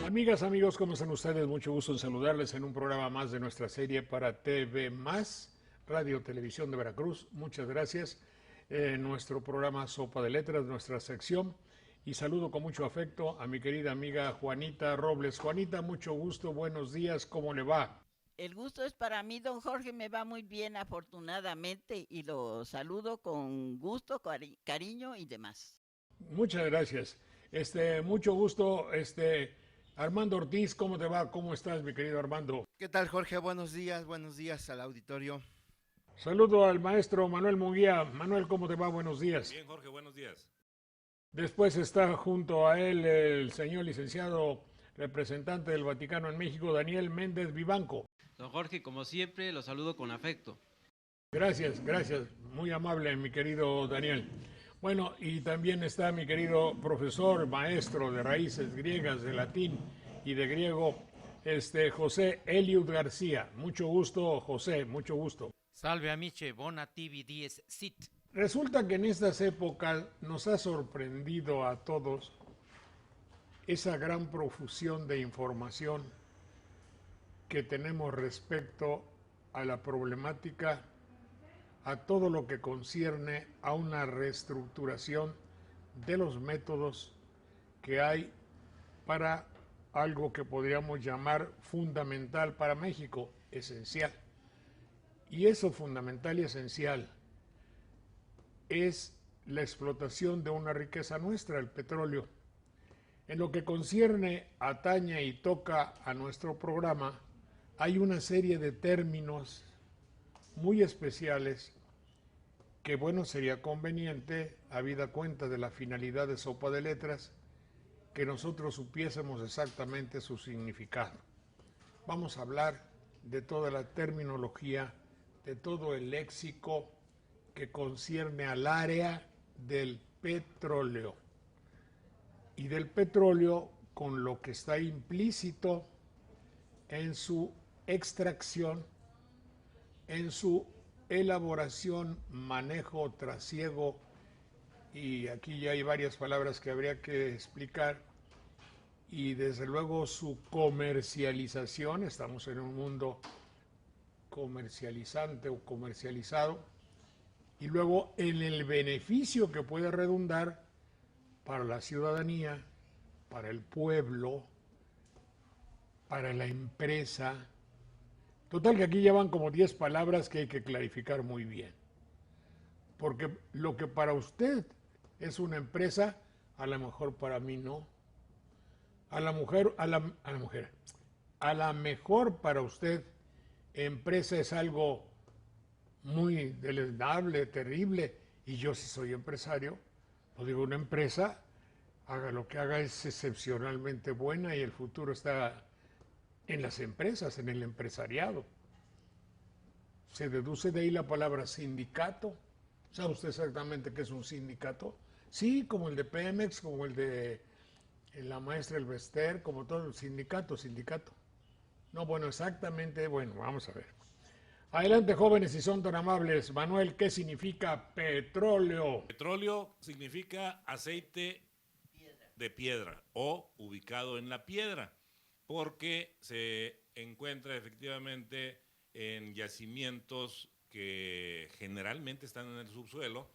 Amigas, amigos, ¿cómo están ustedes? Mucho gusto en saludarles en un programa más de nuestra serie para TV Más, Radio Televisión de Veracruz. Muchas gracias. Nuestro programa Sopa de Letras, nuestra sección. Y saludo con mucho afecto a mi querida amiga Juanita Robles. Juanita, mucho gusto, buenos días, ¿cómo le va? El gusto es para mí, don Jorge, me va muy bien afortunadamente y lo saludo con gusto, cariño y demás. Muchas gracias. Mucho gusto, Armando Ortiz, ¿cómo te va? ¿Cómo estás, mi querido Armando? ¿Qué tal, Jorge? Buenos días al auditorio. Saludo al maestro Manuel Munguía. Manuel, ¿cómo te va? Buenos días. Bien, Jorge, buenos días. Después está junto a él el señor licenciado representante del Vaticano en México, Daniel Méndez Vivanco. Don Jorge, como siempre, lo saludo con afecto. Gracias, gracias. Muy amable, mi querido Daniel. Bueno, y también está mi querido profesor, maestro de raíces griegas, de latín y de griego, José Eliud García. Mucho gusto, José, mucho gusto. Salve amiche, bona tibi dies sit. Resulta que en estas épocas nos ha sorprendido a todos esa gran profusión de información que tenemos respecto a la problemática, a todo lo que concierne a una reestructuración de los métodos que hay para algo que podríamos llamar fundamental para México, esencial. Y eso fundamental y esencial es la explotación de una riqueza nuestra, el petróleo. En lo que concierne, atañe y toca a nuestro programa, hay una serie de términos muy especiales que, bueno, sería conveniente, habida cuenta de la finalidad de Sopa de Letras, que nosotros supiésemos exactamente su significado. Vamos a hablar de toda la terminología, de todo el léxico que concierne al área del petróleo. Y del petróleo con lo que está implícito en su extracción, en su elaboración, manejo, trasiego, y aquí ya hay varias palabras que habría que explicar, y desde luego su comercialización. Estamos en un mundo comercializante o comercializado, y luego en el beneficio que puede redundar para la ciudadanía, para el pueblo, para la empresa. Total que aquí llevan como 10 palabras que hay que clarificar muy bien. Porque lo que para usted es una empresa, a lo mejor para mí no. A la mejor para usted, empresa es algo muy deleznable, terrible, y yo si soy empresario, pues digo, una empresa, haga lo que haga, es excepcionalmente buena y el futuro está en las empresas, en el empresariado. Se deduce de ahí la palabra sindicato. ¿Sabe usted exactamente qué es un sindicato? Sí, como el de Pemex, como el de la maestra Elvester, como todo el sindicato. No, bueno, exactamente, bueno, vamos a ver. Adelante, jóvenes, si son tan amables. Manuel, ¿qué significa petróleo? Petróleo significa aceite de piedra o ubicado en la piedra, porque se encuentra efectivamente en yacimientos que generalmente están en el subsuelo,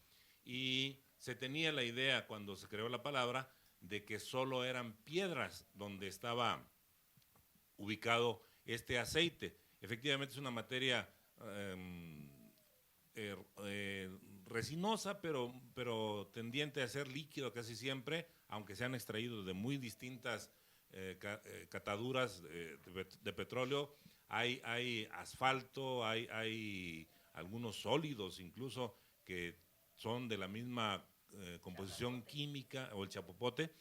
y se tenía la idea cuando se creó la palabra de que solo eran piedras donde estaba ubicado este aceite. Efectivamente es una materia resinosa, pero tendiente a ser líquido casi siempre, aunque se han extraído de muy distintas cataduras de petróleo, hay asfalto, hay algunos sólidos incluso que son de la misma composición química, o el chapopote,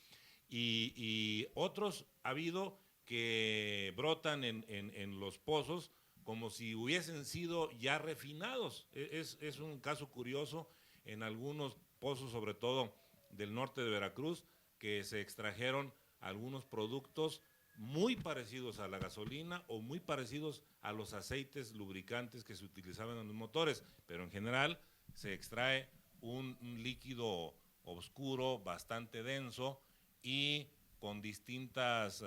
y otros ha habido que brotan en los pozos como si hubiesen sido ya refinados. Es un caso curioso en algunos pozos, sobre todo del norte de Veracruz, que se extrajeron algunos productos muy parecidos a la gasolina o muy parecidos a los aceites lubricantes que se utilizaban en los motores, pero en general se extrae un líquido oscuro, bastante denso y con distintas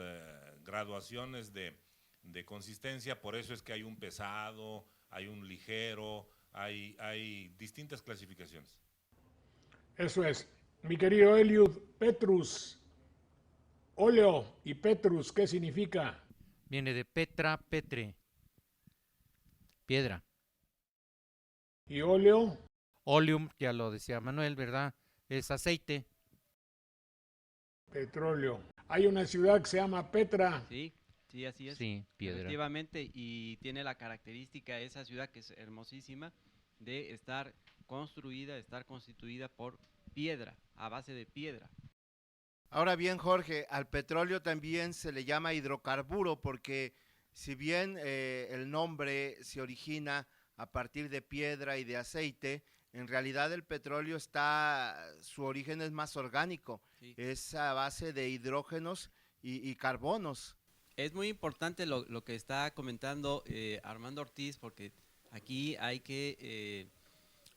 graduaciones de consistencia. Por eso es que hay un pesado, hay un ligero, hay distintas clasificaciones. Eso es. Mi querido Eliud, Petrus, óleo y Petrus, ¿qué significa? Viene de Petra, Petre. Piedra. Y óleo, Oleum, ya lo decía Manuel, ¿verdad? Es aceite. petróleo. Hay una ciudad que se llama Petra. Sí, sí, así es. Sí, piedra. Efectivamente, y tiene la característica esa ciudad que es hermosísima de estar construida, estar constituida por piedra, a base de piedra. Ahora bien, Jorge, al petróleo también se le llama hidrocarburo porque si bien el nombre se origina a partir de piedra y de aceite, en realidad el petróleo su origen es más orgánico, Sí. es a base de hidrógenos y carbonos. Es muy importante lo que está comentando Armando Ortiz, porque aquí hay que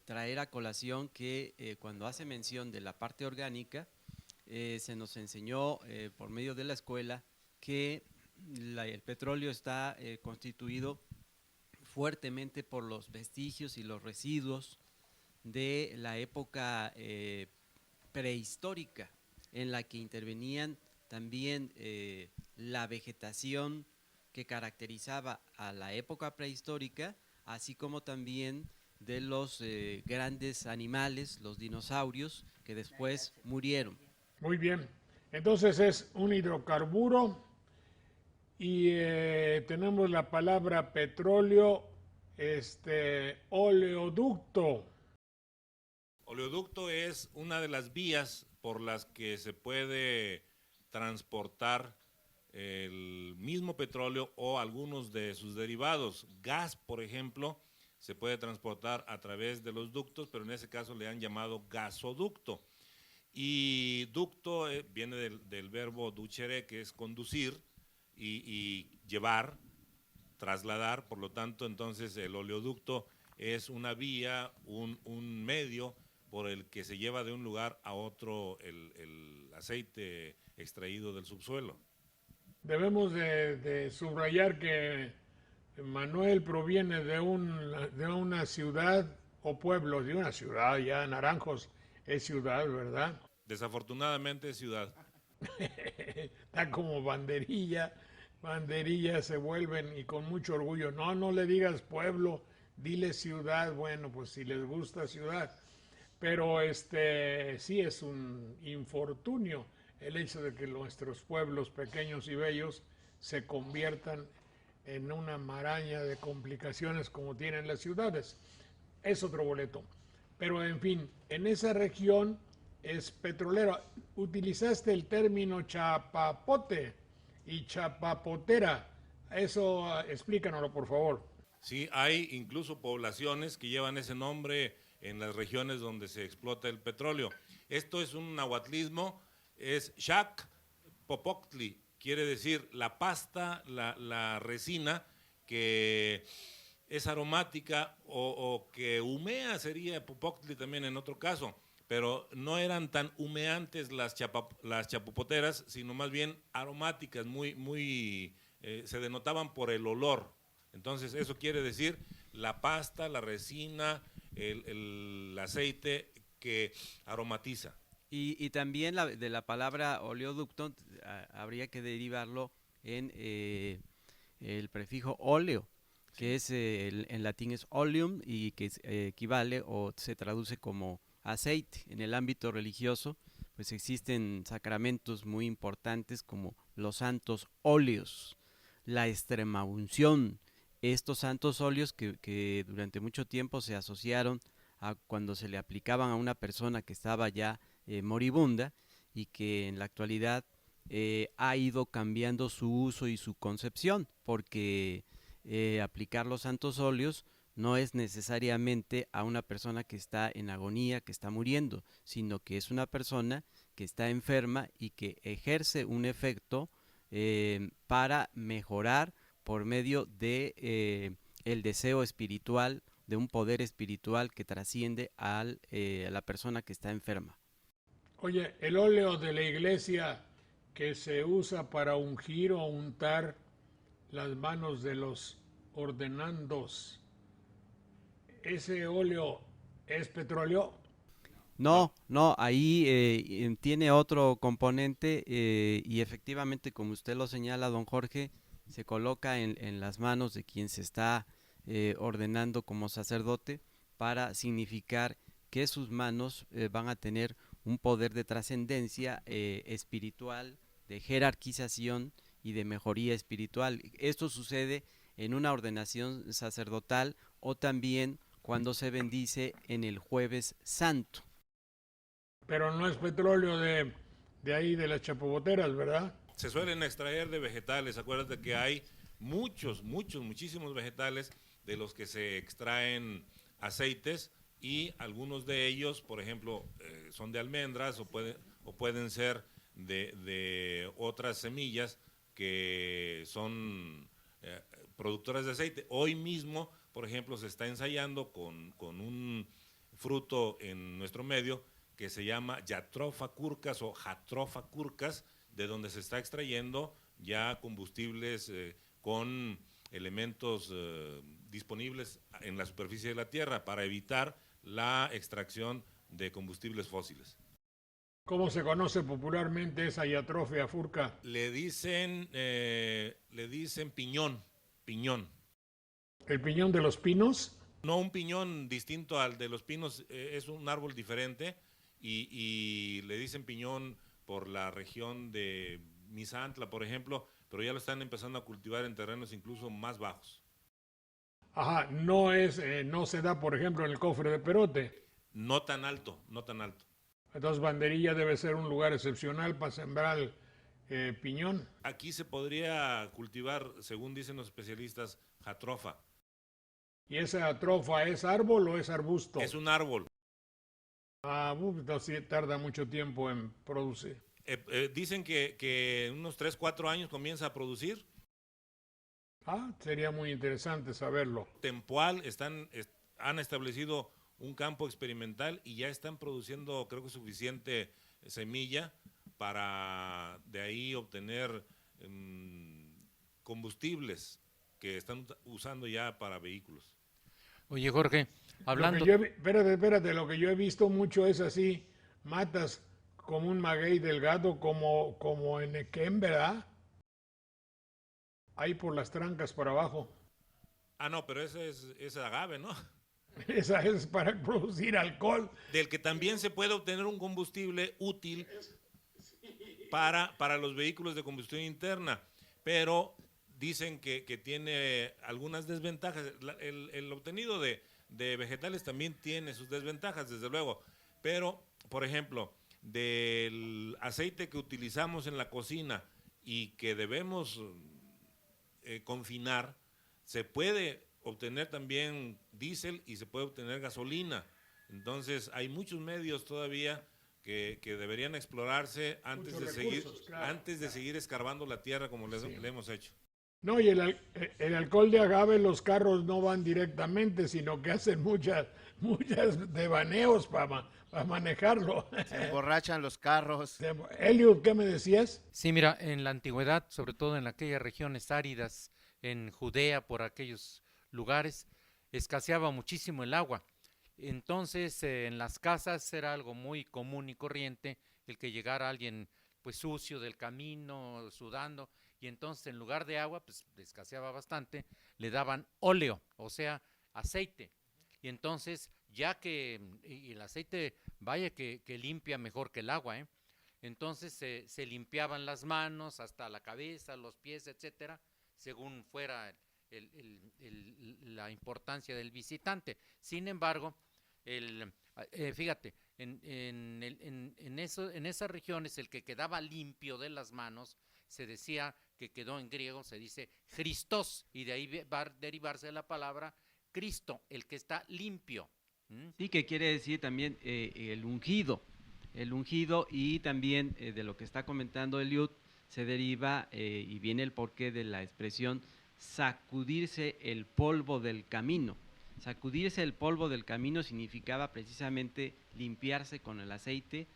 traer a colación que cuando hace mención de la parte orgánica, se nos enseñó por medio de la escuela que el petróleo está constituido fuertemente por los vestigios y los residuos de la época prehistórica, en la que intervenían también la vegetación que caracterizaba a la época prehistórica, así como también de los grandes animales, los dinosaurios, que después murieron. Muy bien. Entonces es un hidrocarburo y tenemos la palabra petróleo, oleoducto. Oleoducto es una de las vías por las que se puede transportar el mismo petróleo o algunos de sus derivados. Gas, por ejemplo, se puede transportar a través de los ductos, pero en ese caso le han llamado gasoducto. Y ducto viene del verbo ducere, que es conducir y llevar, trasladar. Por lo tanto, entonces el oleoducto es una vía, un medio por el que se lleva de un lugar a otro el aceite extraído del subsuelo. Debemos de subrayar que Manuel proviene de una ciudad o pueblo, de una ciudad, ya Naranjos es ciudad, ¿verdad? Desafortunadamente es ciudad. Está como banderilla se vuelven y con mucho orgullo. No le digas pueblo, dile ciudad. Bueno, pues si les gusta ciudad. Pero sí es un infortunio el hecho de que nuestros pueblos pequeños y bellos se conviertan en una maraña de complicaciones como tienen las ciudades. Es otro boleto. Pero en fin, en esa región es petrolera. Utilizaste el término chapapote y chapapotera. Eso explícanoslo, por favor. Sí, hay incluso poblaciones que llevan ese nombre en las regiones donde se explota el petróleo. Esto es un nahuatlismo, es Xac Popoctli, quiere decir la pasta, la resina que es aromática o que humea, sería Popoctli también en otro caso, pero no eran tan humeantes las chapopoteras, sino más bien aromáticas, se denotaban por el olor. Entonces eso quiere decir la pasta, la resina, el aceite que aromatiza. Y también de la palabra oleoducto habría que derivarlo en el prefijo óleo, que es en latín es oleum y que equivale o se traduce como aceite. En el ámbito religioso, pues existen sacramentos muy importantes como los santos óleos, la extremaunción, estos santos óleos que durante mucho tiempo se asociaron a cuando se le aplicaban a una persona que estaba ya moribunda, y que en la actualidad ha ido cambiando su uso y su concepción, porque aplicar los santos óleos no es necesariamente a una persona que está en agonía, que está muriendo, sino que es una persona que está enferma y que ejerce un efecto para mejorar por medio de el deseo espiritual, de un poder espiritual que trasciende a la persona que está enferma. Oye, el óleo de la iglesia que se usa para ungir o untar las manos de los ordenandos, ¿ese óleo es petróleo? No, ahí tiene otro componente y efectivamente, como usted lo señala, don Jorge, se coloca en las manos de quien se está ordenando como sacerdote para significar que sus manos van a tener un poder de trascendencia espiritual, de jerarquización y de mejoría espiritual. Esto sucede en una ordenación sacerdotal o también cuando se bendice en el Jueves Santo. Pero no es petróleo de ahí, de las chapoboteras, ¿verdad? Se suelen extraer de vegetales. Acuérdate que hay muchísimos vegetales de los que se extraen aceites, y algunos de ellos, por ejemplo, son de almendras o pueden ser de otras semillas que son productoras de aceite. Hoy mismo, por ejemplo, se está ensayando con un fruto en nuestro medio que se llama Jatropha curcas o Jatropha curcas, de donde se está extrayendo ya combustibles con elementos disponibles en la superficie de la Tierra para evitar la extracción de combustibles fósiles. ¿Cómo se conoce popularmente esa Jatropha furca? Le dicen piñón. ¿El piñón de los pinos? No un piñón distinto al de los pinos, es un árbol diferente, y le dicen piñón por la región de Misantla, por ejemplo, pero ya lo están empezando a cultivar en terrenos incluso más bajos. Ajá, no se da, por ejemplo, en el cofre de Perote. No tan alto. Entonces Banderilla debe ser un lugar excepcional para sembrar piñón. Aquí se podría cultivar, según dicen los especialistas, Jatropha. ¿Y esa Jatropha es árbol o es arbusto? Es un árbol. Entonces tarda mucho tiempo en producir. Dicen que en unos 3-4 años comienza a producir. Sería muy interesante saberlo. Tempoal han establecido un campo experimental y ya están produciendo, creo que suficiente semilla para de ahí obtener combustibles que están usando ya para vehículos. Oye, Jorge, hablando... Espérate, lo que yo he visto mucho es así, matas como un maguey delgado, como en Equén, ¿verdad? Ahí por las trancas para abajo. No, pero ese es agave, ¿no? Esa es para producir alcohol. Del que también se puede obtener un combustible útil para los vehículos de combustión interna, pero dicen que tiene algunas desventajas. El obtenido de vegetales también tiene sus desventajas, desde luego, pero, por ejemplo, del aceite que utilizamos en la cocina y que debemos confinar, se puede obtener también diésel y se puede obtener gasolina. Entonces hay muchos medios todavía que deberían explorarse antes de seguir escarbando la tierra como le hemos hecho. No, y el alcohol de agave, los carros no van directamente, sino que hacen muchas devaneos para manejarlo. Se emborrachan los carros. Elliot, ¿qué me decías? Sí, mira, en la antigüedad, sobre todo en aquellas regiones áridas, en Judea, por aquellos lugares, escaseaba muchísimo el agua. Entonces, en las casas era algo muy común y corriente el que llegara alguien pues sucio del camino, sudando, y entonces en lugar de agua, pues escaseaba bastante, le daban óleo, o sea, aceite. Y entonces, y el aceite, vaya que limpia mejor que el agua, Entonces se limpiaban las manos hasta la cabeza, los pies, etcétera, según fuera la importancia del visitante. Sin embargo, fíjate, en esas regiones el que quedaba limpio de las manos se decía que quedó en griego, se dice Christos, y de ahí va a derivarse la palabra Cristo, el que está limpio. Sí, que quiere decir también el ungido, y también de lo que está comentando Eliud se deriva y viene el porqué de la expresión sacudirse el polvo del camino. Sacudirse el polvo del camino significaba precisamente limpiarse con el aceite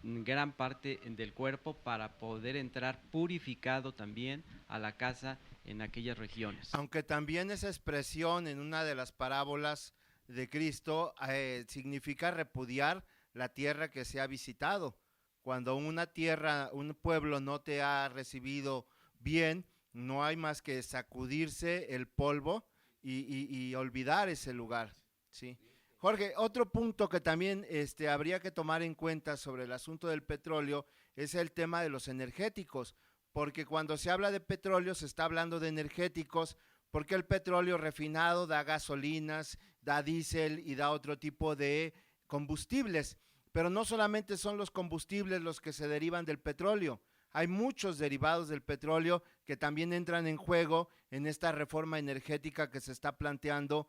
gran parte del cuerpo para poder entrar purificado también a la casa en aquellas regiones. Aunque también esa expresión en una de las parábolas de Cristo significa repudiar la tierra que se ha visitado. Cuando una tierra, un pueblo no te ha recibido bien, no hay más que sacudirse el polvo y olvidar ese lugar, ¿sí? Jorge, otro punto que también habría que tomar en cuenta sobre el asunto del petróleo es el tema de los energéticos, porque cuando se habla de petróleo se está hablando de energéticos, porque el petróleo refinado da gasolinas, da diésel y da otro tipo de combustibles, pero no solamente son los combustibles los que se derivan del petróleo, hay muchos derivados del petróleo que también entran en juego en esta reforma energética que se está planteando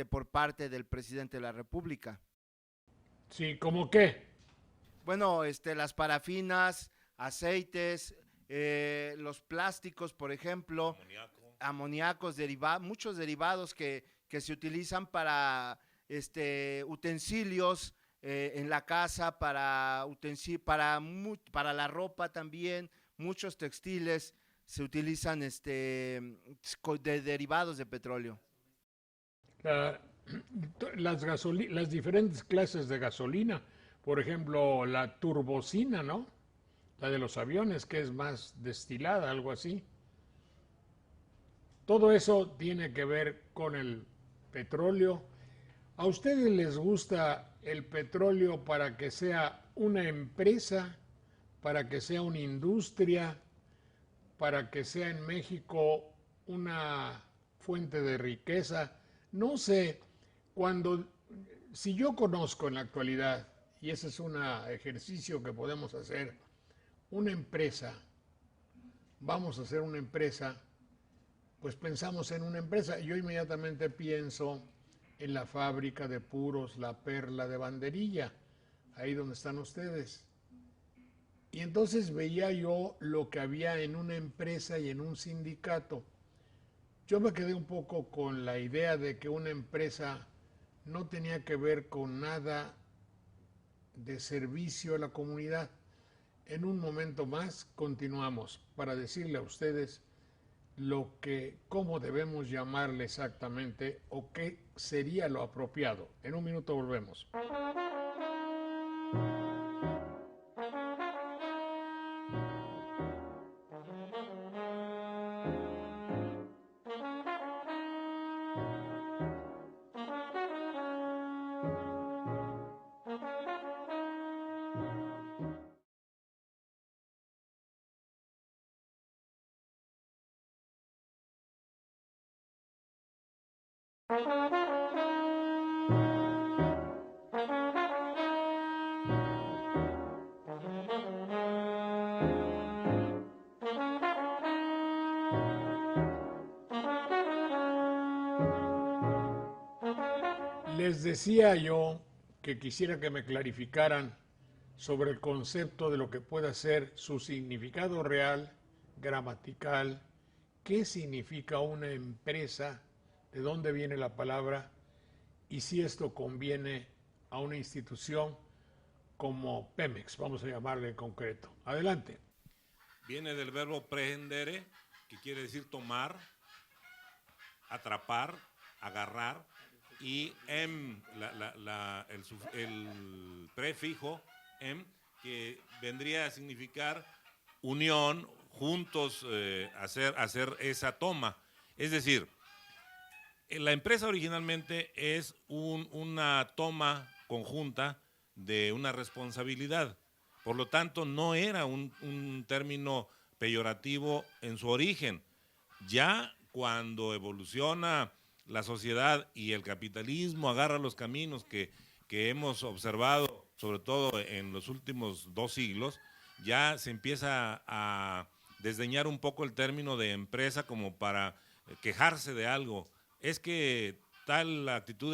por parte del presidente de la República. Sí, ¿cómo qué? Bueno, las parafinas, aceites, los plásticos, por ejemplo, amoníacos, muchos derivados que se utilizan para utensilios en la casa, para la ropa también, muchos textiles se utilizan de derivados de petróleo. Las diferentes clases de gasolina, por ejemplo, la turbocina, ¿no? La de los aviones, que es más destilada, algo así. Todo eso tiene que ver con el petróleo. ¿A ustedes les gusta el petróleo para que sea una empresa, para que sea una industria, para que sea en México una fuente de riqueza? No sé, si yo conozco en la actualidad, y ese es un ejercicio que podemos hacer, una empresa, vamos a hacer una empresa, pues pensamos en una empresa. Yo inmediatamente pienso en la fábrica de puros La Perla de Banderilla, ahí donde están ustedes. Y entonces veía yo lo que había en una empresa y en un sindicato. Yo me quedé un poco con la idea de que una empresa no tenía que ver con nada de servicio a la comunidad. En un momento más continuamos para decirle a ustedes cómo debemos llamarle exactamente o qué sería lo apropiado. En un minuto volvemos. Les decía yo que quisiera que me clarificaran sobre el concepto de lo que pueda ser su significado real, gramatical, qué significa una empresa, de dónde viene la palabra y si esto conviene a una institución como Pemex, vamos a llamarle en concreto. Adelante. Viene del verbo prehendere, que quiere decir tomar, atrapar, agarrar, y el prefijo em, que vendría a significar unión, juntos hacer esa toma. Es decir, la empresa originalmente es una toma conjunta de una responsabilidad. Por lo tanto, no era un término peyorativo en su origen. Ya cuando evoluciona la sociedad y el capitalismo agarra los caminos que hemos observado, sobre todo en los últimos 2 siglos, ya se empieza a desdeñar un poco el término de empresa como para quejarse de algo. Es que tal actitud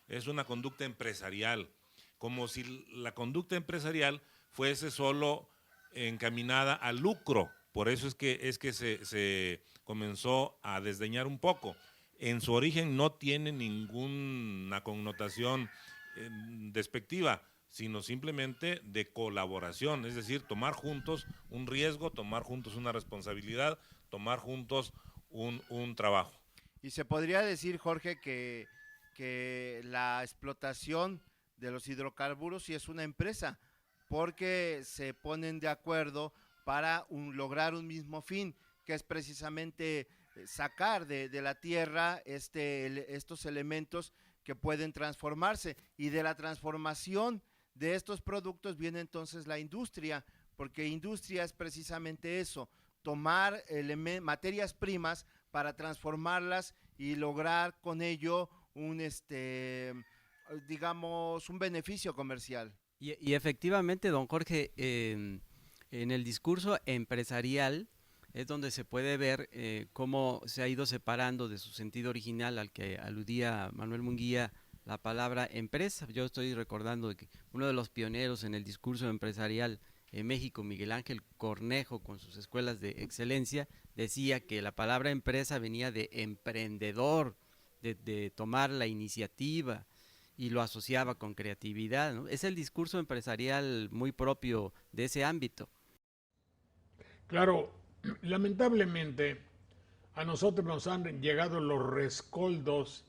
es una conducta empresarial, como si la conducta empresarial fuese solo encaminada al lucro. Por eso es que se comenzó a desdeñar un poco. En su origen no tiene ninguna connotación despectiva, sino simplemente de colaboración, es decir, tomar juntos un riesgo, tomar juntos una responsabilidad, tomar juntos un trabajo. Y se podría decir, Jorge, que la explotación de los hidrocarburos sí es una empresa, porque se ponen de acuerdo para lograr un mismo fin, que es precisamente sacar de la tierra estos elementos que pueden transformarse, y de la transformación de estos productos viene entonces la industria, porque industria es precisamente eso, tomar materias primas para transformarlas y lograr con ello digamos, un beneficio comercial. Y efectivamente, don Jorge, en el discurso empresarial es donde se puede ver cómo se ha ido separando de su sentido original al que aludía Manuel Munguía, la palabra empresa. Yo estoy recordando que uno de los pioneros en el discurso empresarial en México, Miguel Ángel Cornejo, con sus escuelas de excelencia, decía que la palabra empresa venía de emprendedor, de tomar la iniciativa, y lo asociaba con creatividad, ¿no? Es el discurso empresarial muy propio de ese ámbito. Claro, lamentablemente a nosotros nos han llegado los rescoldos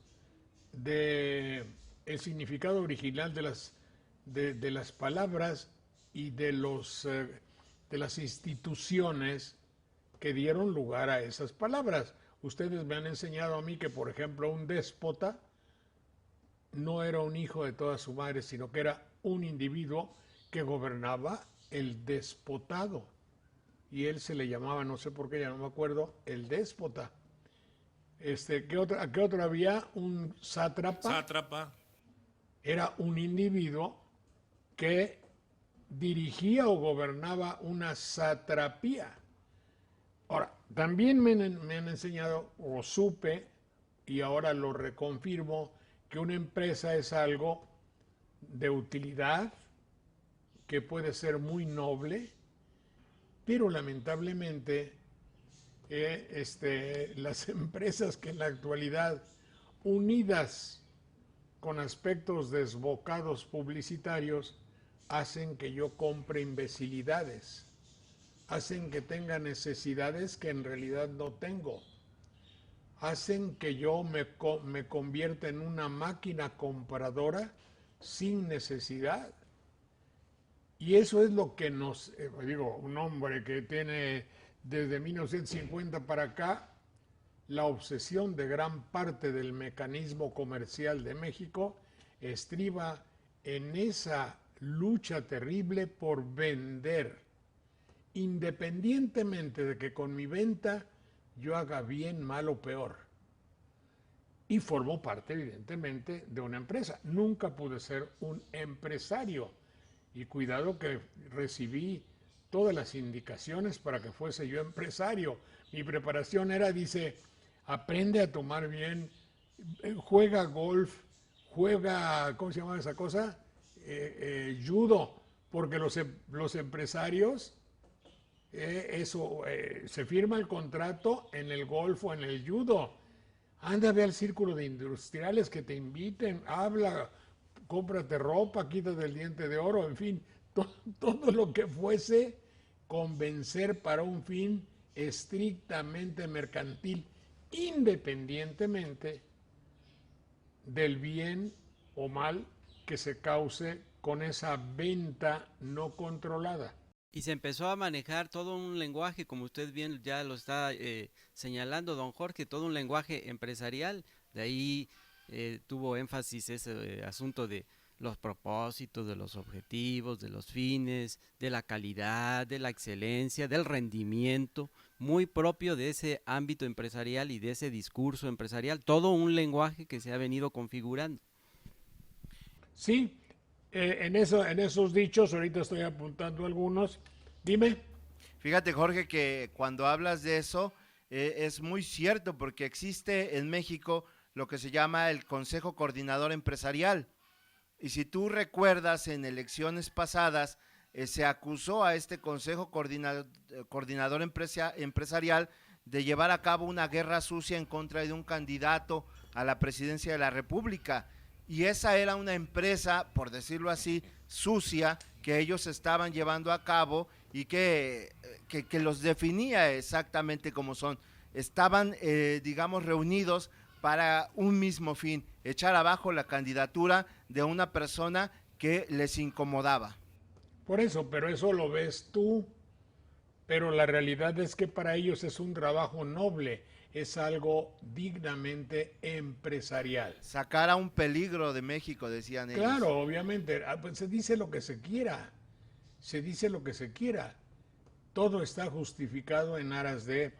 de el significado original de las palabras y de las instituciones que dieron lugar a esas palabras. Ustedes me han enseñado a mí que, por ejemplo, un déspota no era un hijo de toda su madre, sino que era un individuo que gobernaba el despotado. Y él se le llamaba, no sé por qué, ya no me acuerdo, el déspota. ¿Qué otro había? Un sátrapa. Sátrapa. Era un individuo que dirigía o gobernaba una satrapía. Ahora, también me han enseñado, o supe, y ahora lo reconfirmo, que una empresa es algo de utilidad, que puede ser muy noble, pero lamentablemente las empresas que en la actualidad, unidas con aspectos desbocados publicitarios, hacen que yo compre imbecilidades, hacen que tenga necesidades que en realidad no tengo, hacen que yo me convierta en una máquina compradora sin necesidad. Y eso es lo que nos, un hombre que tiene desde 1950 para acá la obsesión de gran parte del mecanismo comercial de México estriba en esa lucha terrible por vender, independientemente de que con mi venta yo haga bien, mal o peor. Y formo parte, evidentemente, de una empresa. Nunca pude ser un empresario. Y cuidado que recibí todas las indicaciones para que fuese yo empresario. Mi preparación era, dice, aprende a tomar bien, juega golf, juega, ¿cómo se llama esa cosa? Judo, porque los empresarios, se firma el contrato en el golf o en el judo. Anda, ve al círculo de industriales que te inviten, habla, cómprate ropa, quítate el diente de oro, en fin, todo lo que fuese convencer para un fin estrictamente mercantil, independientemente del bien o mal que se cause con esa venta no controlada. Y se empezó a manejar todo un lenguaje, como usted bien ya lo está señalando, don Jorge, todo un lenguaje empresarial. De ahí tuvo énfasis ese asunto de los propósitos, de los objetivos, de los fines, de la calidad, de la excelencia, del rendimiento, muy propio de ese ámbito empresarial y de ese discurso empresarial, todo un lenguaje que se ha venido configurando. Sí, en esos dichos, ahorita estoy apuntando algunos. Dime. Fíjate, Jorge, que cuando hablas de eso, es muy cierto, porque existe en México lo que se llama el Consejo Coordinador Empresarial. Y si tú recuerdas, en elecciones pasadas se acusó a este Consejo Coordinador Empresarial de llevar a cabo una guerra sucia en contra de un candidato a la presidencia de la República. Y esa era una empresa, por decirlo así, sucia, que ellos estaban llevando a cabo y que los definía exactamente como son. Estaban, digamos, reunidos para un mismo fin, echar abajo la candidatura de una persona que les incomodaba. Por eso, pero eso lo ves tú, pero la realidad es que para ellos es un trabajo noble, es algo dignamente empresarial. Sacar a un peligro de México, decían ellos. Claro, obviamente, pues se dice lo que se quiera, se dice lo que se quiera, todo está justificado en aras de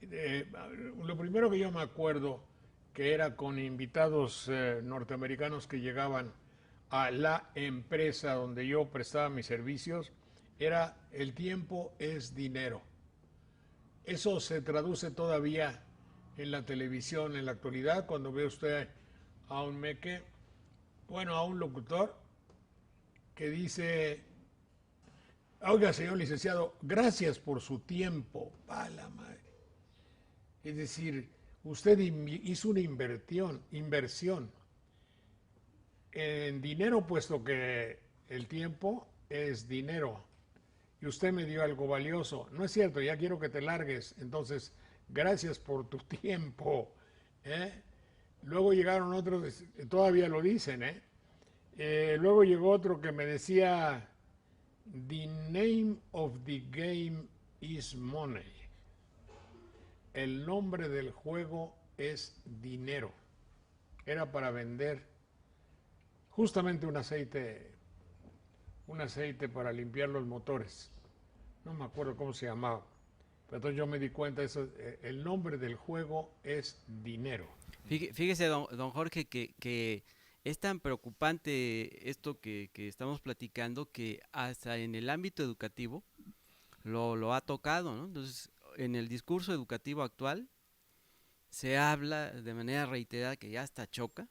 lo primero que yo me acuerdo, que era con invitados norteamericanos que llegaban a la empresa donde yo prestaba mis servicios, era: el tiempo es dinero. Eso se traduce todavía en la televisión en la actualidad, cuando ve usted a un meque, bueno, a un locutor que dice: oiga, señor licenciado, gracias por su tiempo. ¡Pa la madre! Es decir, usted hizo una inversión en dinero, puesto que el tiempo es dinero. Y usted me dio algo valioso. No es cierto, ya quiero que te largues. Entonces, gracias por tu tiempo. Luego llegaron otros, todavía lo dicen. Luego llegó otro que me decía: the name of the game is money. El nombre del juego es dinero. Era para vender justamente un aceite para limpiar los motores. No me acuerdo cómo se llamaba. Pero entonces yo me di cuenta, el nombre del juego es dinero. Fíjese, don Jorge, que es tan preocupante esto que estamos platicando, que hasta en el ámbito educativo lo ha tocado, ¿no? Entonces, en el discurso educativo actual se habla de manera reiterada, que ya hasta choca,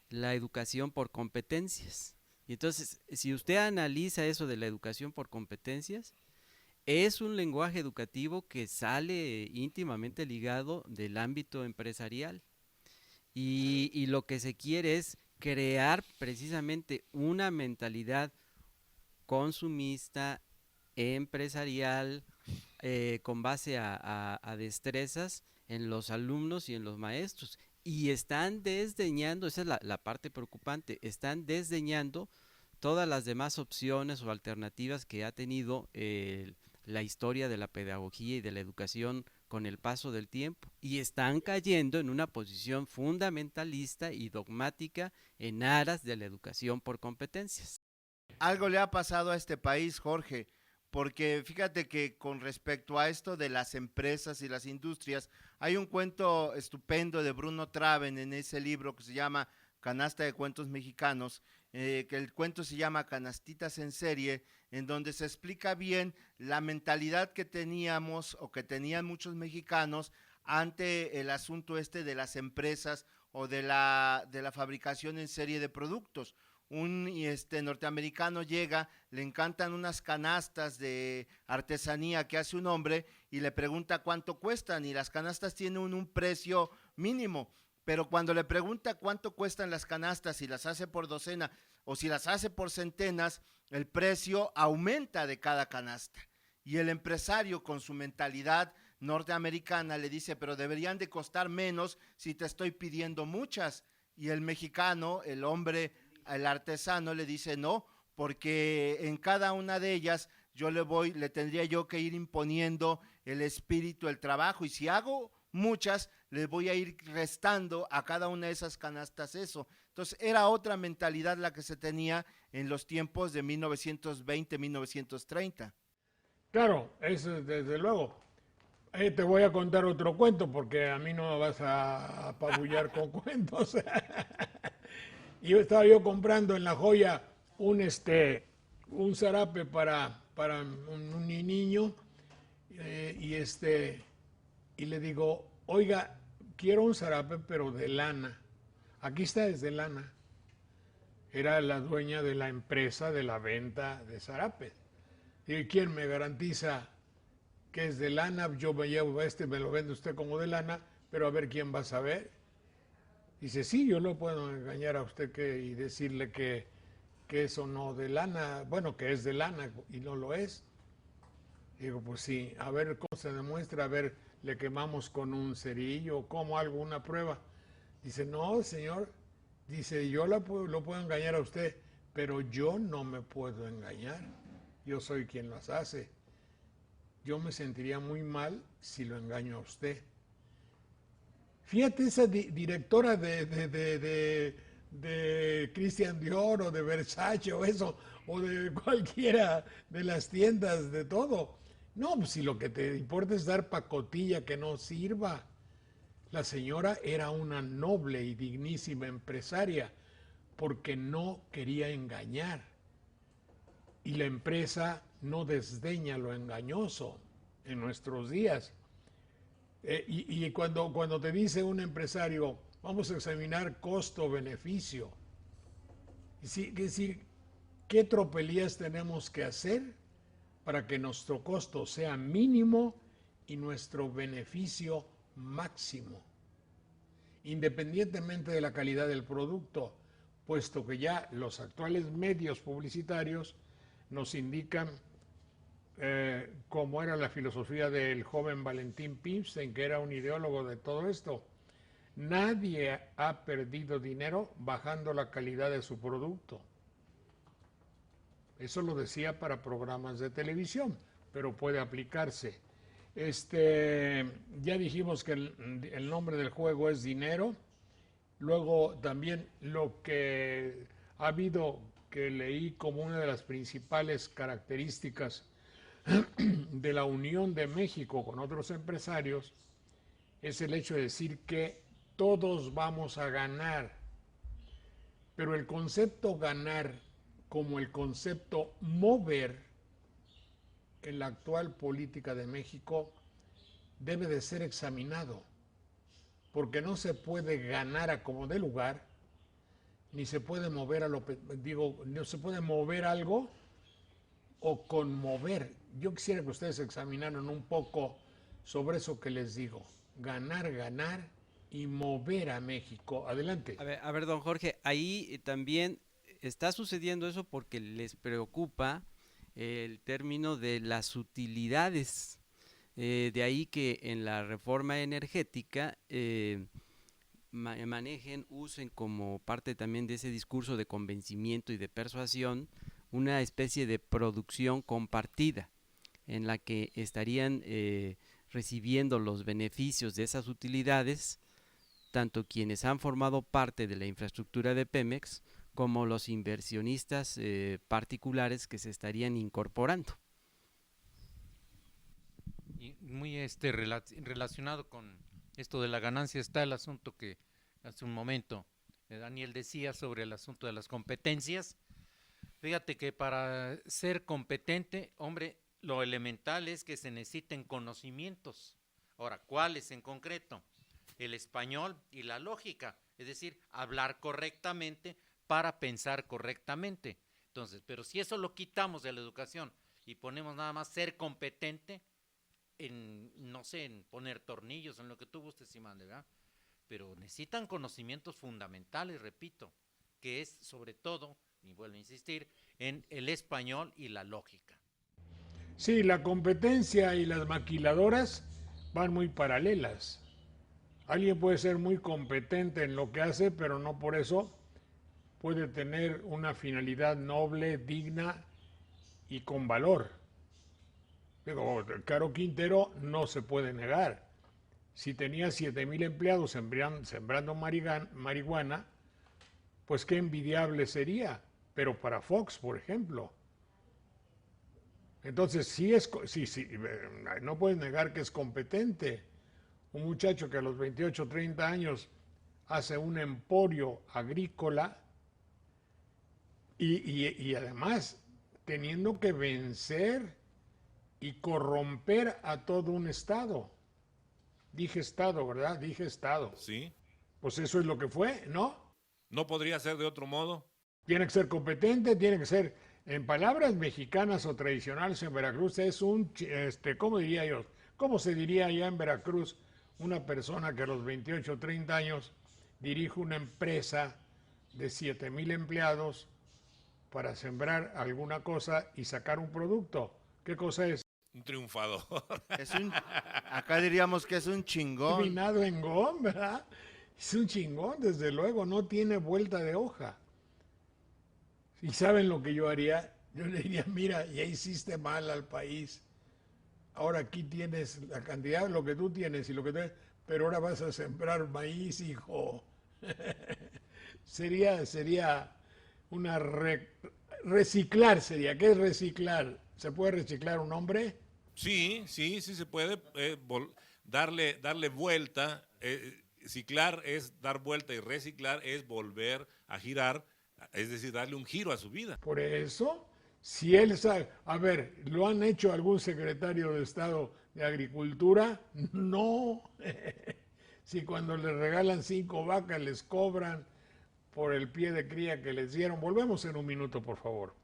la educación por competencias. Y entonces, si usted analiza eso de la educación por competencias, es un lenguaje educativo que sale íntimamente ligado del ámbito empresarial. Y lo que se quiere es crear precisamente una mentalidad consumista, empresarial, con base a destrezas en los alumnos y en los maestros. Y están desdeñando, esa es la parte preocupante, están desdeñando todas las demás opciones o alternativas que ha tenido la historia de la pedagogía y de la educación con el paso del tiempo, y están cayendo en una posición fundamentalista y dogmática en aras de la educación por competencias. Algo le ha pasado a este país, Jorge, porque fíjate que con respecto a esto de las empresas y las industrias, hay un cuento estupendo de Bruno Traven en ese libro que se llama Canasta de Cuentos Mexicanos, que el cuento se llama Canastitas en Serie, en donde se explica bien la mentalidad que teníamos o que tenían muchos mexicanos ante el asunto de las empresas o de la fabricación en serie de productos. Un norteamericano llega, le encantan unas canastas de artesanía que hace un hombre y le pregunta cuánto cuestan, y las canastas tienen un precio mínimo, pero cuando le pregunta cuánto cuestan las canastas, si las hace por docena o si las hace por centenas, el precio aumenta de cada canasta. Y el empresario, con su mentalidad norteamericana, le dice: pero deberían de costar menos si te estoy pidiendo muchas. Y el mexicano, el hombre, el artesano, le dice: no, porque en cada una de ellas le tendría yo que ir imponiendo el espíritu, el trabajo, y si hago muchas, les voy a ir restando a cada una de esas canastas eso. Entonces era otra mentalidad la que se tenía en los tiempos de 1920, 1930. Claro, eso desde luego. Te voy a contar otro cuento porque a mí no me vas a apabullar con cuentos. Y estaba yo comprando en La Joya un zarape para un niño y le digo, oiga, quiero un zarape pero de lana. Aquí está, es de lana. Era la dueña de la empresa de la venta de zarapes. ¿Y quién me garantiza que es de lana? Yo me llevo me lo vende usted como de lana, pero a ver quién va a saber. Dice, sí, yo lo puedo engañar a usted y decirle que eso no de lana, bueno, que es de lana y no lo es. Digo, pues sí, a ver cómo se demuestra, a ver, le quemamos con un cerillo, como algo, una prueba. Dice, no, señor, dice, yo lo puedo engañar a usted, pero yo no me puedo engañar. Yo soy quien las hace. Yo me sentiría muy mal si lo engaño a usted. Fíjate, esa directora de Christian Dior o de Versace o eso, o de cualquiera de las tiendas de todo. No, pues si lo que te importa es dar pacotilla que no sirva. La señora era una noble y dignísima empresaria porque no quería engañar. Y la empresa no desdeña lo engañoso en nuestros días. Y cuando te dice un empresario, vamos a examinar costo-beneficio, es decir, ¿qué tropelías tenemos que hacer para que nuestro costo sea mínimo y nuestro beneficio máximo? Independientemente de la calidad del producto, puesto que ya los actuales medios publicitarios nos indican cómo era la filosofía del joven Valentín Pimstein, que era un ideólogo de todo esto. Nadie ha perdido dinero bajando la calidad de su producto. Eso lo decía para programas de televisión, pero puede aplicarse. Ya dijimos que el nombre del juego es dinero. Luego también lo que ha habido, que leí como una de las principales características de la unión de México con otros empresarios, es el hecho de decir que todos vamos a ganar. Pero el concepto ganar, como el concepto mover en la actual política de México, debe de ser examinado, porque no se puede ganar a como de lugar, ni se puede mover no se puede mover algo o conmover. Yo quisiera que ustedes examinaran un poco sobre eso que les digo, ganar y mover a México. Adelante. A ver, don Jorge, ahí también está sucediendo eso porque les preocupa el término de las utilidades. De ahí que en la reforma energética manejen, usen como parte también de ese discurso de convencimiento y de persuasión una especie de producción compartida en la que estarían recibiendo los beneficios de esas utilidades tanto quienes han formado parte de la infraestructura de Pemex como los inversionistas particulares que se estarían incorporando. Y muy relacionado con esto de la ganancia está el asunto que hace un momento Daniel decía sobre el asunto de las competencias. Fíjate que para ser competente, hombre, lo elemental es que se necesiten conocimientos. Ahora, ¿cuáles en concreto? El español y la lógica, es decir, hablar correctamente para pensar correctamente. Entonces, pero si eso lo quitamos de la educación y ponemos nada más ser competente en, no sé, en poner tornillos, en lo que tú gustes y mandes, ¿verdad? Pero necesitan conocimientos fundamentales, repito, que es sobre todo, y vuelvo a insistir, en el español y la lógica. Sí, la competencia y las maquiladoras van muy paralelas. Alguien puede ser muy competente en lo que hace, pero no por eso puede tener una finalidad noble, digna y con valor. Digo, Caro Quintero no se puede negar. Si tenía 7,000 empleados sembrando marihuana, pues qué envidiable sería. Pero para Fox, por ejemplo. Entonces, sí, no puedes negar que es competente. Un muchacho que a los 28, 30 años hace un emporio agrícola y además teniendo que vencer y corromper a todo un estado. Dije estado, ¿verdad? Dije estado. Sí. Pues eso es lo que fue, ¿no? ¿No podría ser de otro modo? Tiene que ser competente, tiene que ser, en palabras mexicanas o tradicionales en Veracruz, es ¿cómo diría yo? ¿Cómo se diría allá en Veracruz una persona que a los 28 o 30 años dirige una empresa de 7,000 empleados para sembrar alguna cosa y sacar un producto? ¿Qué cosa es? Un triunfador. Acá diríamos que es un chingón. Terminado en gom, ¿verdad? Es un chingón, desde luego, no tiene vuelta de hoja. ¿Y saben lo que yo haría? Yo le diría, mira, ya hiciste mal al país. Ahora aquí tienes la cantidad de lo que tú tienes y lo que te... Pero ahora vas a sembrar maíz, hijo. sería una... reciclar sería. ¿Qué es reciclar? ¿Se puede reciclar un hombre? Sí se puede darle vuelta. Ciclar es dar vuelta y reciclar es volver a girar, es decir, darle un giro a su vida. Por eso, si él sabe, a ver, ¿lo han hecho algún secretario de Estado de Agricultura? No. Si cuando les regalan 5 vacas les cobran por el pie de cría que les dieron. Volvemos en un minuto, por favor.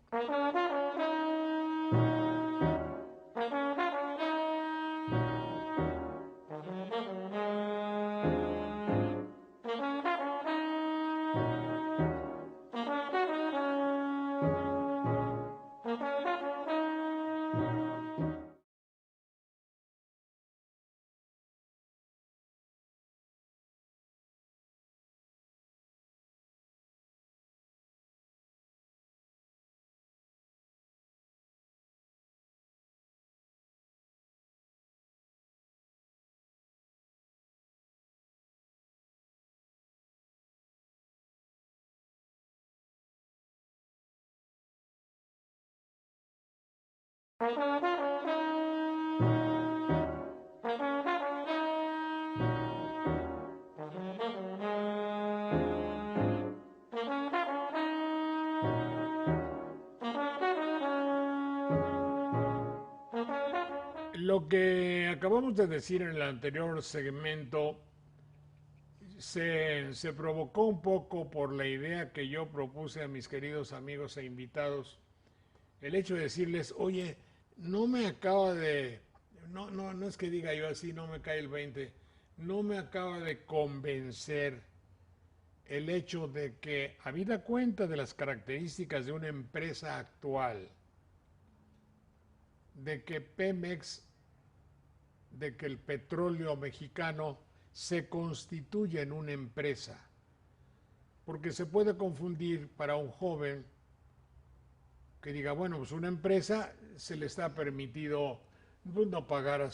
Lo que acabamos de decir en el anterior segmento se provocó un poco por la idea que yo propuse a mis queridos amigos e invitados, el hecho de decirles, oye, no me acaba de, no es que diga yo así, no me cae el 20, no me acaba de convencer el hecho de que, habida cuenta de las características de una empresa actual, de que Pemex, de que el petróleo mexicano se constituye en una empresa, porque se puede confundir para un joven que diga, bueno, pues una empresa se le está permitido pues, no pagar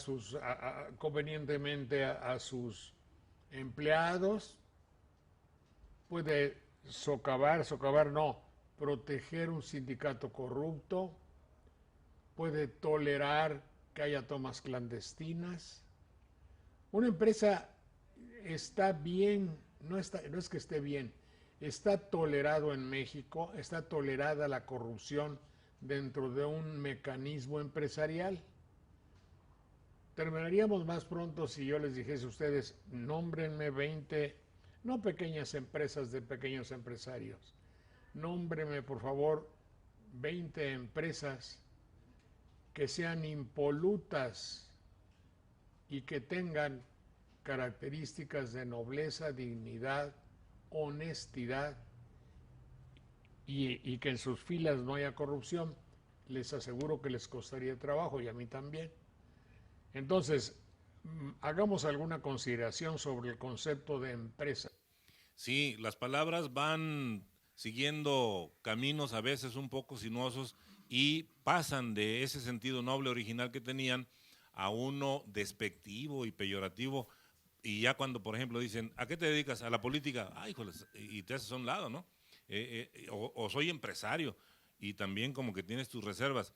convenientemente a sus empleados, puede socavar no, proteger un sindicato corrupto, puede tolerar que haya tomas clandestinas. Una empresa está bien, no es que esté bien, está tolerado en México, está tolerada la corrupción dentro de un mecanismo empresarial. Terminaríamos más pronto si yo les dijese a ustedes, nómbrenme 20, no pequeñas empresas de pequeños empresarios, nómbrenme por favor 20 empresas que sean impolutas y que tengan características de nobleza, dignidad, honestidad y que en sus filas no haya corrupción. Les aseguro que les costaría trabajo y a mí también. Entonces, hagamos alguna consideración sobre el concepto de empresa. Sí, las palabras van siguiendo caminos a veces un poco sinuosos y pasan de ese sentido noble original que tenían a uno despectivo y peyorativo Y ya cuando, por ejemplo, dicen, ¿a qué te dedicas? A la política. Ah, híjoles, y te haces a un lado, ¿no? O soy empresario, y también como que tienes tus reservas.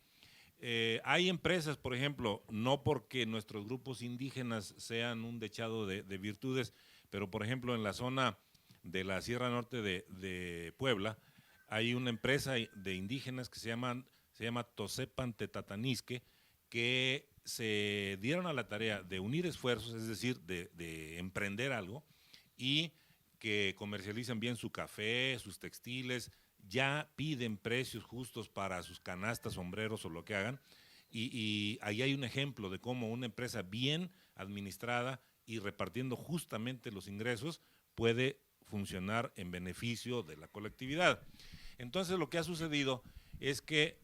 Hay empresas, por ejemplo, no porque nuestros grupos indígenas sean un dechado de virtudes, pero por ejemplo en la zona de la Sierra Norte de Puebla, hay una empresa de indígenas que se llama Tosepan Tetatanisque, que se dieron a la tarea de unir esfuerzos, es decir, de emprender algo, y que comercializan bien su café, sus textiles, ya piden precios justos para sus canastas, sombreros o lo que hagan, y ahí hay un ejemplo de cómo una empresa bien administrada y repartiendo justamente los ingresos puede funcionar en beneficio de la colectividad. Entonces lo que ha sucedido es que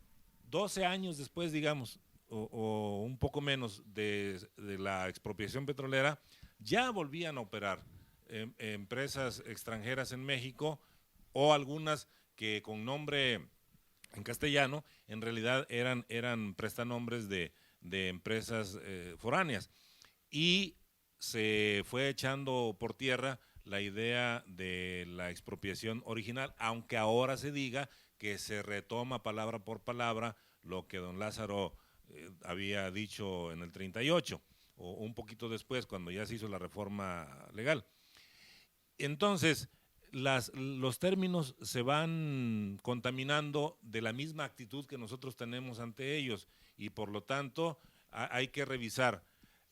12 años después, digamos, o un poco menos de la expropiación petrolera, ya volvían a operar empresas extranjeras en México, o algunas que con nombre en castellano en realidad eran prestanombres de empresas foráneas, y se fue echando por tierra la idea de la expropiación original, aunque ahora se diga que se retoma palabra por palabra lo que don Lázaro había dicho en el 38, o un poquito después, cuando ya se hizo la reforma legal. Entonces, los términos se van contaminando de la misma actitud que nosotros tenemos ante ellos, y por lo tanto hay que revisar.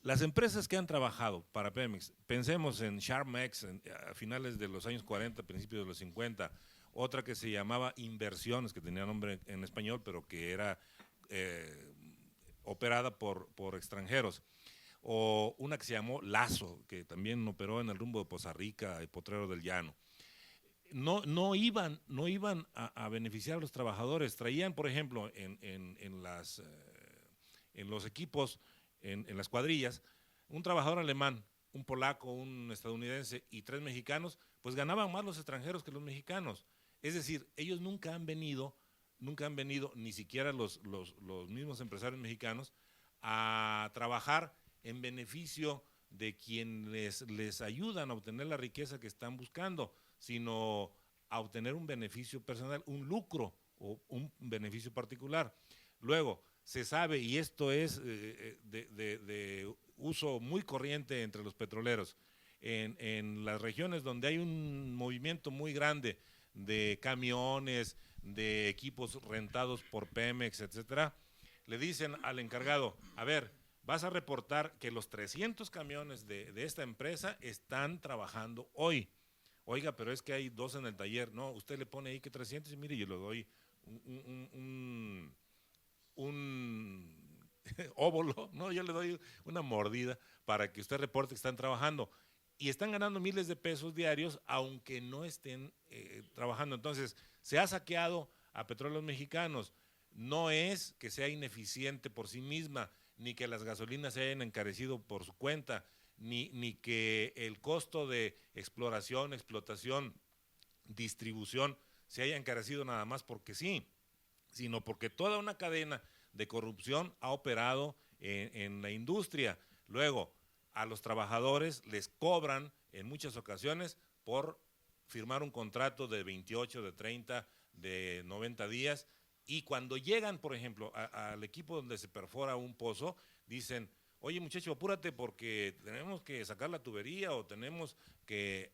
Las empresas que han trabajado para Pemex, pensemos en Charmex a finales de los años 40, principios de los 50, otra que se llamaba Inversiones, que tenía nombre en español, pero que era operada por extranjeros, o una que se llamó Lazo, que también operó en el rumbo de Poza Rica y Potrero del Llano. No iban a beneficiar a los trabajadores. Traían, por ejemplo, en los equipos, en las cuadrillas, un trabajador alemán, un polaco, un estadounidense y 3 mexicanos, pues ganaban más los extranjeros que los mexicanos. Es decir, ellos nunca han venido, ni siquiera los mismos empresarios mexicanos, a trabajar en beneficio de quienes les ayudan a obtener la riqueza que están buscando, sino a obtener un beneficio personal, un lucro o un beneficio particular. Luego, se sabe, y esto es de uso muy corriente entre los petroleros, en las regiones donde hay un movimiento muy grande de camiones, de equipos rentados por Pemex, etcétera, le dicen al encargado, a ver, vas a reportar que los 300 camiones de esta empresa están trabajando hoy. Oiga, pero es que hay 2 en el taller. No, usted le pone ahí que 300 y mire, yo le doy un óvulo, no, yo le doy una mordida para que usted reporte que están trabajando. Y están ganando miles de pesos diarios, aunque no estén trabajando. Entonces, se ha saqueado a Petróleos Mexicanos. No es que sea ineficiente por sí misma, ni que las gasolinas se hayan encarecido por su cuenta, ni que el costo de exploración, explotación, distribución se haya encarecido nada más porque sí, sino porque toda una cadena de corrupción ha operado en la industria. Luego, a los trabajadores les cobran en muchas ocasiones por firmar un contrato de 28, de 30, de 90 días, y cuando llegan, por ejemplo, al equipo donde se perfora un pozo, dicen, oye muchacho, apúrate porque tenemos que sacar la tubería o tenemos que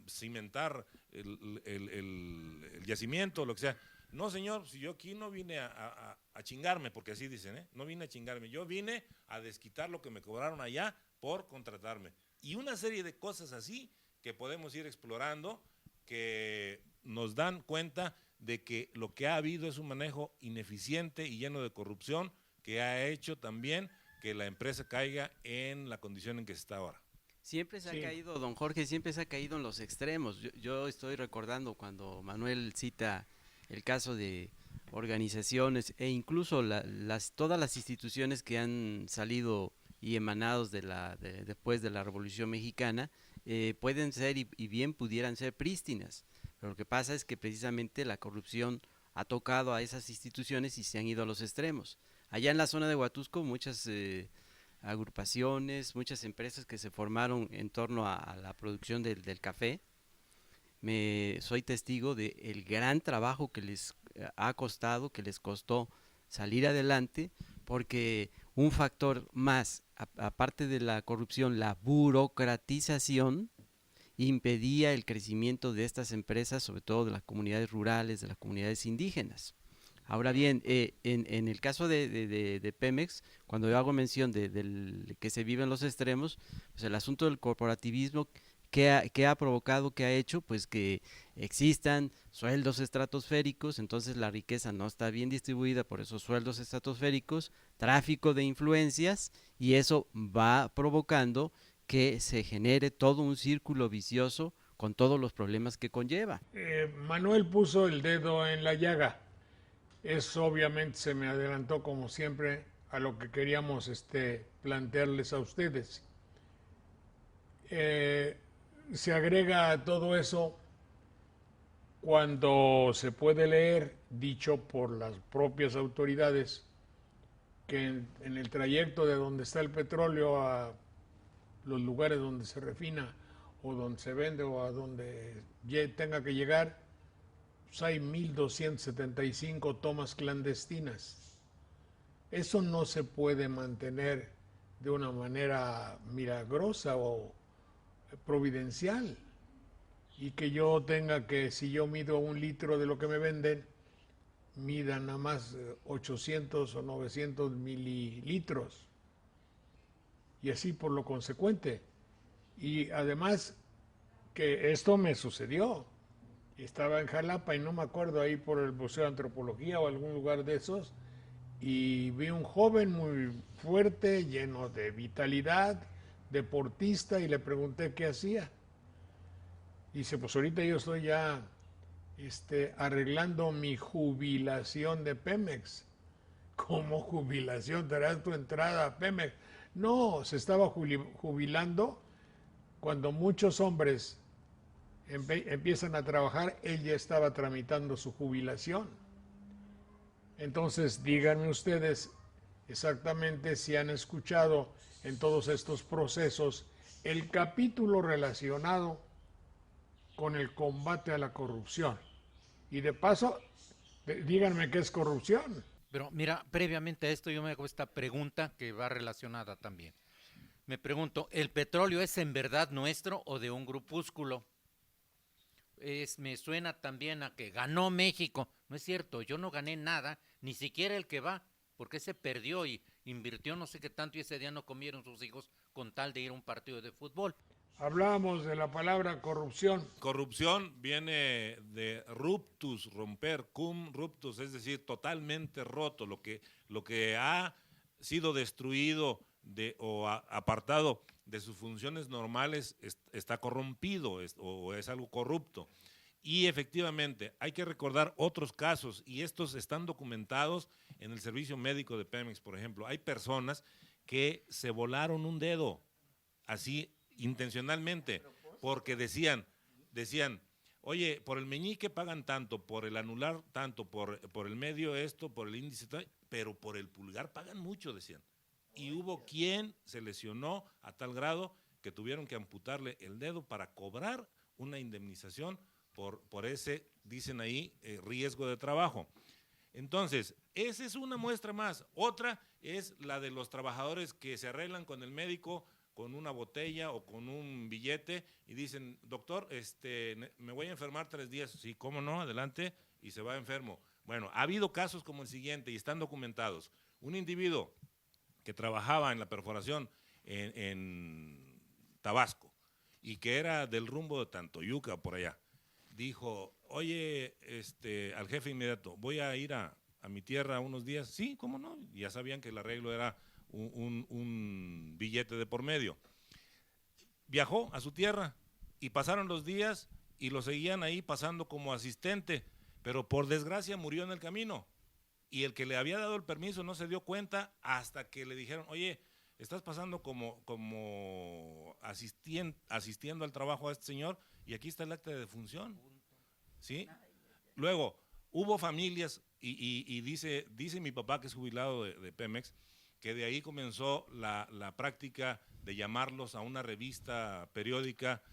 cimentar el yacimiento o lo que sea. No, señor, si yo aquí no vine a chingarme, porque así dicen, no vine a chingarme, yo vine a desquitar lo que me cobraron allá por contratarme. Y una serie de cosas así que podemos ir explorando, que nos dan cuenta de que lo que ha habido es un manejo ineficiente y lleno de corrupción, que ha hecho también que la empresa caiga en la condición en que está ahora. Siempre se ha caído, don Jorge, siempre se ha caído en los extremos. Yo estoy recordando cuando Manuel cita el caso de organizaciones e incluso todas las instituciones que han salido y emanados después de la Revolución Mexicana, pueden ser y bien pudieran ser prístinas. Pero lo que pasa es que precisamente la corrupción ha tocado a esas instituciones y se han ido a los extremos. Allá en la zona de Huatusco muchas agrupaciones, empresas que se formaron en torno a la producción del café. Soy testigo del gran trabajo que les ha costado, que les costó salir adelante, porque un factor más, aparte de la corrupción, la burocratización, impedía el crecimiento de estas empresas, sobre todo de las comunidades rurales, de las comunidades indígenas. Ahora bien, en el caso de Pemex, cuando yo hago mención del que se vive en los extremos, pues el asunto del corporativismo, ¿qué ha provocado, qué ha hecho? Pues que existan sueldos estratosféricos, entonces la riqueza no está bien distribuida por esos sueldos estratosféricos, tráfico de influencias, y eso va provocando que se genere todo un círculo vicioso con todos los problemas que conlleva. Manuel puso el dedo en la llaga. Eso obviamente se me adelantó como siempre a lo que queríamos plantearles a ustedes. Se agrega a todo eso cuando se puede leer, dicho por las propias autoridades, que en el trayecto de donde está el petróleo a los lugares donde se refina o donde se vende o a donde tenga que llegar, pues hay 1.275 tomas clandestinas. Eso no se puede mantener de una manera milagrosa o providencial, y que yo tenga que, si yo mido 1 litro de lo que me venden, mida nada más 800 o 900 mililitros, y así por lo consecuente. Y además que esto me sucedió, estaba en Jalapa y no me acuerdo, ahí por el Museo de Antropología o algún lugar de esos, y vi un joven muy fuerte, lleno de vitalidad, deportista, y le pregunté qué hacía. Dice, pues ahorita yo estoy ya arreglando mi jubilación de Pemex. ¿Cómo jubilación? ¿Darás tu entrada a Pemex? No, se estaba jubilando cuando muchos hombres empiezan a trabajar, él ya estaba tramitando su jubilación. Entonces, díganme ustedes exactamente si han escuchado en todos estos procesos el capítulo relacionado con el combate a la corrupción. Y de paso, díganme qué es corrupción. Pero mira, previamente a esto yo me hago esta pregunta que va relacionada también. Me pregunto, ¿el petróleo es en verdad nuestro o de un grupúsculo? Me suena también a que ganó México. No es cierto, yo no gané nada, ni siquiera el que va, porque se perdió y invirtió no sé qué tanto y ese día no comieron sus hijos con tal de ir a un partido de fútbol. Hablábamos de la palabra corrupción. Corrupción viene de ruptus, romper, cum ruptus, es decir, totalmente roto, lo que ha sido destruido o apartado de sus funciones normales está corrompido o es algo corrupto. Y efectivamente hay que recordar otros casos, y estos están documentados en el servicio médico de Pemex, por ejemplo. Hay personas que se volaron un dedo, así intencionalmente, porque decían, oye, por el meñique pagan tanto, por el anular tanto, por el medio esto, por el índice, pero por el pulgar pagan mucho, decían. Y hubo quien se lesionó a tal grado que tuvieron que amputarle el dedo para cobrar una indemnización por ese, dicen ahí, riesgo de trabajo. Entonces, esa es una muestra más. Otra es la de los trabajadores que se arreglan con el médico con una botella o con un billete y dicen, doctor, me voy a enfermar 3 días. Sí, ¿cómo no? Adelante, y se va enfermo. Bueno, ha habido casos como el siguiente y están documentados. Un individuo que trabajaba en la perforación en Tabasco y que era del rumbo de Tantoyuca, por allá, dijo, oye, al jefe inmediato, voy a ir a mi tierra unos días. Sí, ¿cómo no? Ya sabían que el arreglo era un billete de por medio. Viajó a su tierra y pasaron los días y lo seguían ahí pasando como asistente, pero por desgracia murió en el camino. Y el que le había dado el permiso no se dio cuenta hasta que le dijeron, oye, estás pasando como asistiendo al trabajo a este señor y aquí está el acta de defunción. ¿Sí? Luego, hubo familias y dice mi papá, que es jubilado de Pemex, que de ahí comenzó la práctica de llamarlos a una revista periódica,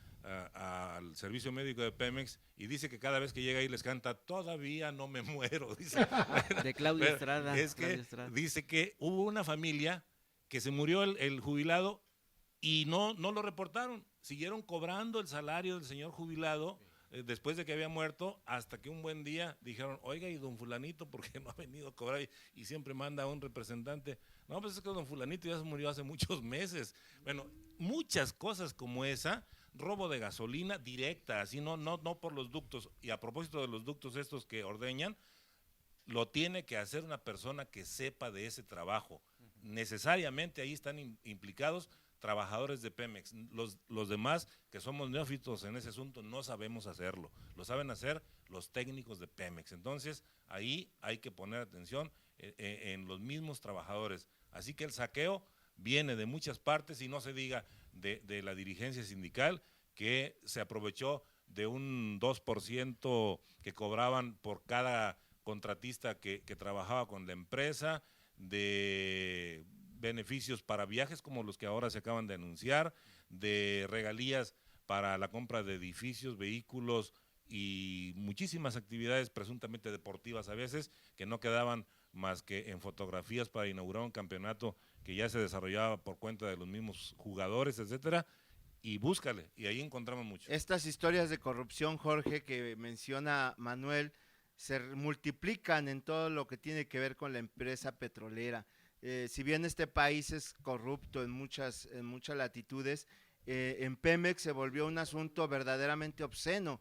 al servicio médico de Pemex, y dice que cada vez que llega ahí les canta "Todavía no me muero", dice. De Claudia Pero Estrada. es que Claudia Estrada. dice que hubo una familia que se murió el jubilado y no lo reportaron, siguieron cobrando el salario del señor jubilado después de que había muerto, hasta que un buen día dijeron, oiga, y don fulanito, ¿por qué no ha venido a cobrar? Y siempre manda a un representante. No, pues es que don fulanito ya se murió hace muchos meses. Bueno, muchas cosas como esa, robo de gasolina directa, así no por los ductos. Y a propósito de los ductos estos que ordeñan, lo tiene que hacer una persona que sepa de ese trabajo. Necesariamente ahí están implicados trabajadores de Pemex. Los demás, que somos neófitos en ese asunto, no sabemos hacerlo. Lo saben hacer los técnicos de Pemex. Entonces, ahí hay que poner atención en los mismos trabajadores. Así que el saqueo viene de muchas partes, y no se diga de la dirigencia sindical, que se aprovechó de un 2% que cobraban por cada contratista que trabajaba con la empresa, de beneficios para viajes como los que ahora se acaban de anunciar, de regalías para la compra de edificios, vehículos y muchísimas actividades presuntamente deportivas a veces, que no quedaban más que en fotografías para inaugurar un campeonato que ya se desarrollaba por cuenta de los mismos jugadores, etcétera. Y búscale, y ahí encontramos mucho. Estas historias de corrupción, Jorge, que menciona Manuel, se multiplican en todo lo que tiene que ver con la empresa petrolera. Si bien este país es corrupto en muchas latitudes, en Pemex se volvió un asunto verdaderamente obsceno.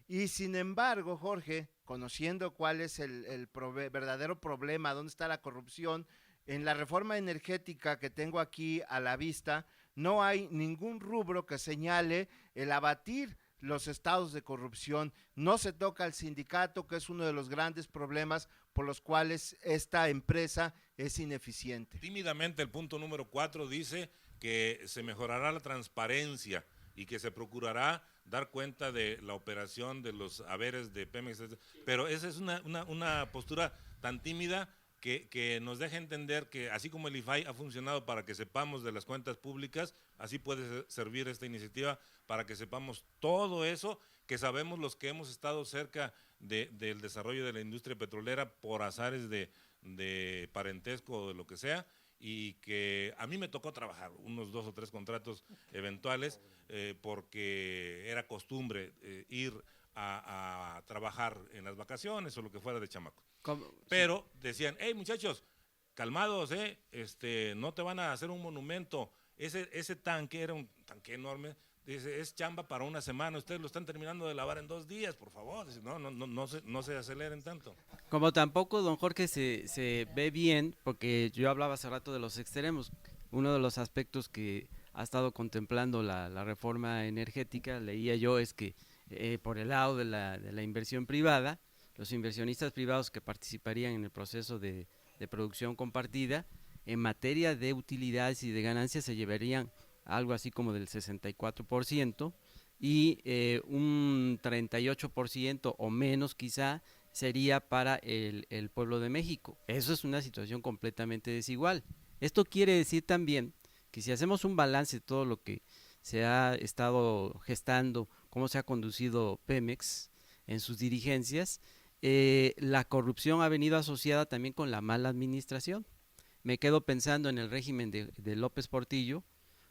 Y sin embargo, Jorge, conociendo cuál es el verdadero problema, dónde está la corrupción, en la reforma energética que tengo aquí a la vista, no hay ningún rubro que señale el abatir los estados de corrupción. No se toca al sindicato, que es uno de los grandes problemas por los cuales esta empresa es ineficiente. Tímidamente el punto número 4 dice que se mejorará la transparencia y que se procurará dar cuenta de la operación de los haberes de Pemex, pero esa es una postura tan tímida que nos deja entender que así como el IFAI ha funcionado para que sepamos de las cuentas públicas, así puede servir esta iniciativa para que sepamos todo eso que sabemos los que hemos estado cerca del desarrollo de la industria petrolera por azares de parentesco o de lo que sea, y que a mí me tocó trabajar unos 2 o 3 contratos eventuales porque era costumbre ir a trabajar en las vacaciones o lo que fuera de chamaco. Pero decían, hey muchachos, calmados, no te van a hacer un monumento. Ese tanque era un tanque enorme, dice, es chamba para una semana, ustedes lo están terminando de lavar en 2 días, por favor. Dice, no se aceleren tanto. Como tampoco, don Jorge, se ve bien, porque yo hablaba hace rato de los extremos. Uno de los aspectos que ha estado contemplando la reforma energética, leía yo, es que por el lado de la inversión privada, los inversionistas privados que participarían en el proceso de producción compartida, en materia de utilidades y de ganancias se llevarían algo así como del 64%, y un 38% o menos quizá sería para el pueblo de México. Eso es una situación completamente desigual. Esto quiere decir también que si hacemos un balance de todo lo que se ha estado gestando, cómo se ha conducido Pemex en sus dirigencias, la corrupción ha venido asociada también con la mala administración. Me quedo pensando en el régimen de López Portillo,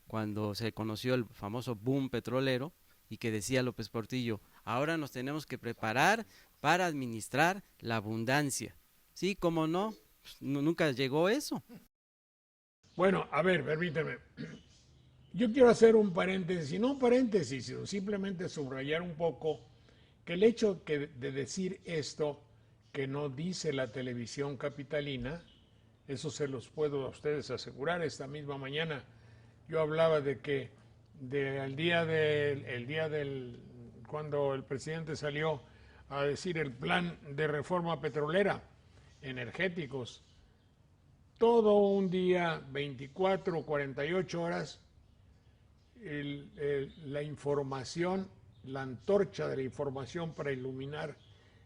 cuando se conoció el famoso boom petrolero, y que decía López Portillo, ahora nos tenemos que preparar para administrar la abundancia. Sí, ¿cómo no? Pues, nunca llegó eso. Bueno, a ver, permíteme. Yo quiero hacer un paréntesis, y no un paréntesis, sino simplemente subrayar un poco que el hecho de decir esto que no dice la televisión capitalina, eso se los puedo a ustedes asegurar. Esta misma mañana yo hablaba de que cuando el presidente salió a decir el plan de reforma petrolera, energéticos, todo un día, 24 o 48 horas, la información, la antorcha de la información para iluminar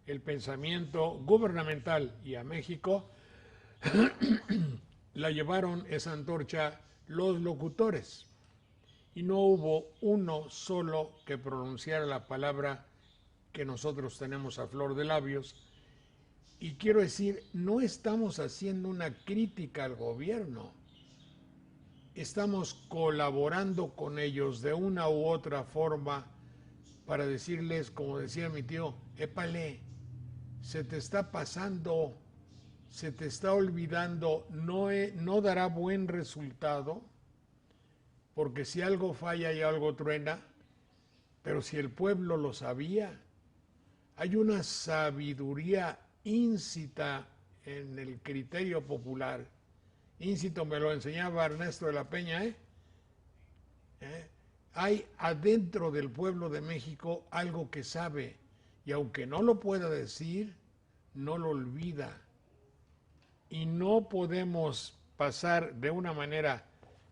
el pensamiento gubernamental y a México la llevaron esa antorcha los locutores y no hubo uno solo que pronunciara la palabra que nosotros tenemos a flor de labios. Y quiero decir, no estamos haciendo una crítica al gobierno, estamos colaborando con ellos de una u otra forma para decirles, como decía mi tío, épale, se te está pasando, se te está olvidando, no dará buen resultado, porque si algo falla y algo truena, pero si el pueblo lo sabía, hay una sabiduría íncita en el criterio popular. Íncito me lo enseñaba Ernesto de la Peña, Hay adentro del pueblo de México algo que sabe, y aunque no lo pueda decir, no lo olvida. Y no podemos pasar de una manera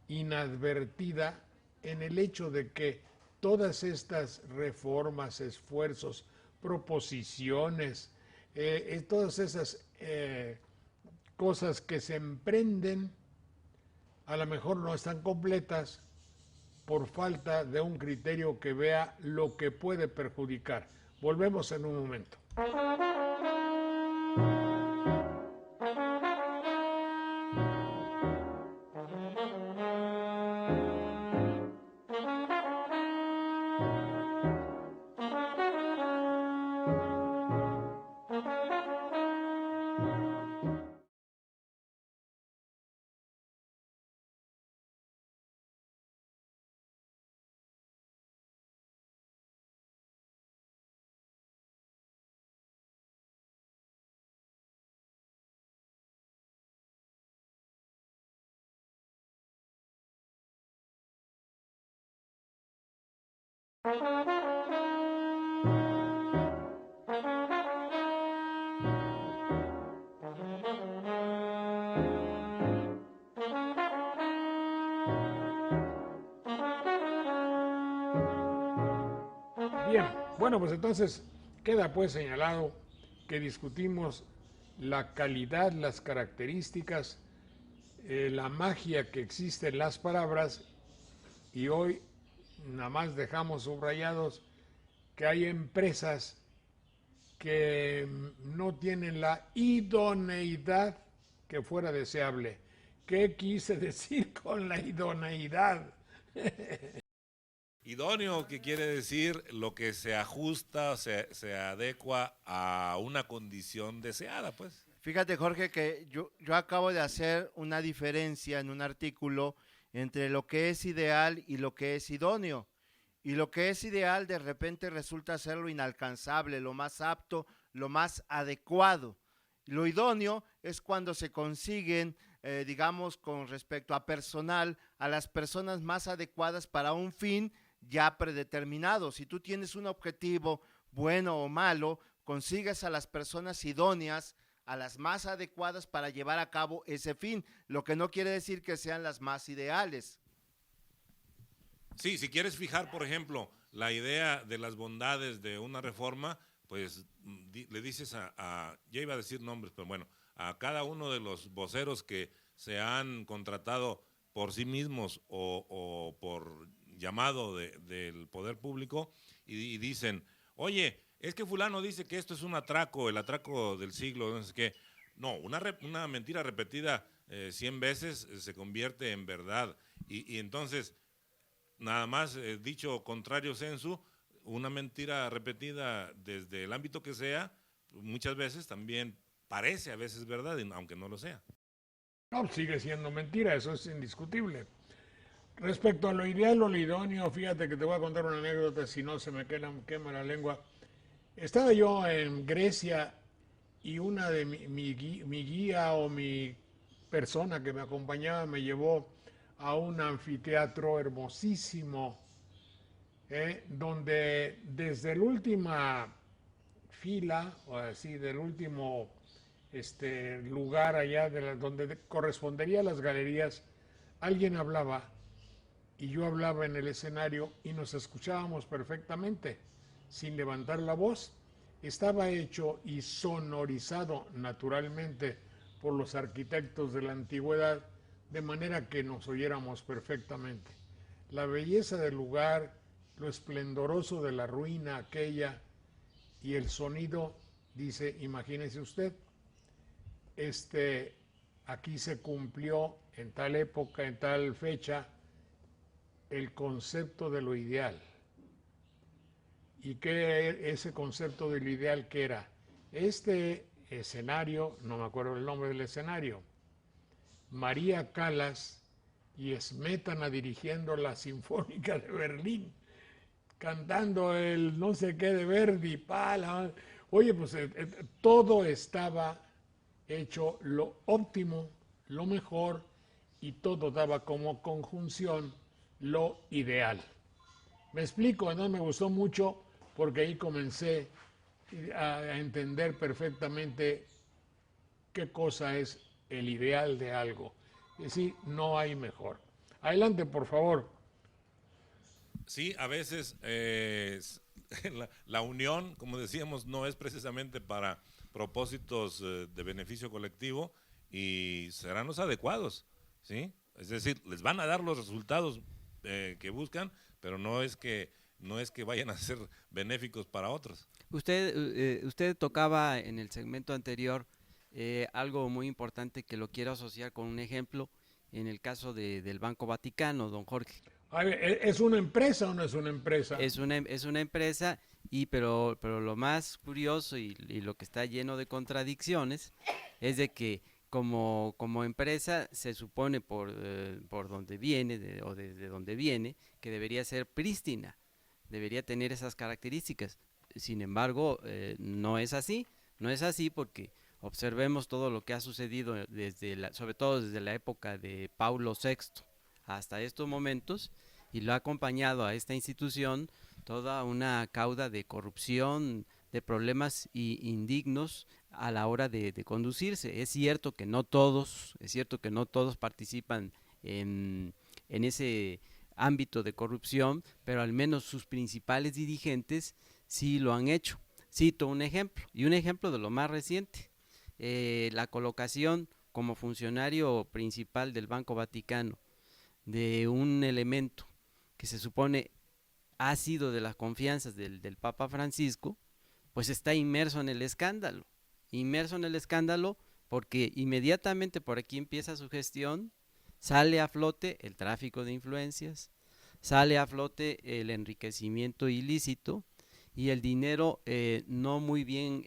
inadvertida en el hecho de que todas estas reformas, esfuerzos, proposiciones, todas esas cosas que se emprenden, a lo mejor no están completas por falta de un criterio que vea lo que puede perjudicar. Volvemos en un momento. Bien, bueno, pues entonces queda pues señalado que discutimos la calidad, las características, la magia que existe en las palabras, y hoy nada más dejamos subrayados que hay empresas que no tienen la idoneidad que fuera deseable. ¿Qué quise decir con la idoneidad? Idóneo, que quiere decir lo que se ajusta, se adecua a una condición deseada, pues. Fíjate, Jorge, que yo acabo de hacer una diferencia en un artículo entre lo que es ideal y lo que es idóneo. Y lo que es ideal de repente resulta ser lo inalcanzable, lo más apto, lo más adecuado. Lo idóneo es cuando se consiguen, digamos, con respecto a personal, a las personas más adecuadas para un fin ya predeterminado. Si tú tienes un objetivo bueno o malo, consigues a las personas idóneas, a las más adecuadas para llevar a cabo ese fin, lo que no quiere decir que sean las más ideales. Sí, si quieres fijar, por ejemplo, la idea de las bondades de una reforma, pues le dices ya iba a decir nombres, pero bueno, a cada uno de los voceros que se han contratado por sí mismos o por llamado del poder público y dicen, oye, es que fulano dice que esto es un atraco, el atraco del siglo, no sé qué. No, una mentira repetida 100 veces se convierte en verdad. Y entonces, nada más dicho contrario sensu, una mentira repetida desde el ámbito que sea, muchas veces también parece a veces verdad, aunque no lo sea. No, sigue siendo mentira, eso es indiscutible. Respecto a lo ideal o lo idóneo, fíjate que te voy a contar una anécdota, si no se me quema la lengua. Estaba yo en Grecia y una de mi guía o mi persona que me acompañaba me llevó a un anfiteatro hermosísimo, donde desde la última fila, o así, del último lugar allá, donde correspondería a las galerías, alguien hablaba y yo hablaba en el escenario y nos escuchábamos perfectamente, sin levantar la voz. Estaba hecho y sonorizado naturalmente por los arquitectos de la antigüedad, de manera que nos oyéramos perfectamente. La belleza del lugar, lo esplendoroso de la ruina aquella y el sonido, dice, imagínese usted, aquí se cumplió en tal época, en tal fecha, el concepto de lo ideal. ¿Y qué era ese concepto de lo ideal que era? Este escenario, no me acuerdo el nombre del escenario, María Callas y Smetana dirigiendo la Sinfónica de Berlín, cantando el no sé qué de Verdi, oye, pues todo estaba hecho lo óptimo, lo mejor, y todo daba como conjunción lo ideal. Me explico, ¿no? Me gustó mucho porque ahí comencé a entender perfectamente qué cosa es el ideal de algo. Es decir, no hay mejor. Adelante, por favor. Sí, a veces la unión, como decíamos, no es precisamente para propósitos de beneficio colectivo y serán los adecuados, ¿sí? Es decir, les van a dar los resultados que buscan, pero no es que vayan a ser benéficos para otros. Usted tocaba en el segmento anterior algo muy importante que lo quiero asociar con un ejemplo en el caso del Banco Vaticano, don Jorge. A ver, ¿es una empresa o no es una empresa? Es una empresa, pero lo más curioso y lo que está lleno de contradicciones es de que como empresa se supone por donde viene o desde donde viene que debería ser prístina, debería tener esas características. Sin embargo, no es así porque observemos todo lo que ha sucedido sobre todo desde la época de Paulo VI hasta estos momentos, y lo ha acompañado a esta institución toda una cauda de corrupción, de problemas indignos a la hora de conducirse. Es cierto que no todos participan en ese ámbito de corrupción, pero al menos sus principales dirigentes sí lo han hecho. Cito un ejemplo, y un ejemplo de lo más reciente, la colocación como funcionario principal del Banco Vaticano de un elemento que se supone ha sido de las confianzas del Papa Francisco, pues está inmerso en el escándalo porque inmediatamente por aquí empieza su gestión, sale a flote el tráfico de influencias, sale a flote el enriquecimiento ilícito y el dinero no muy bien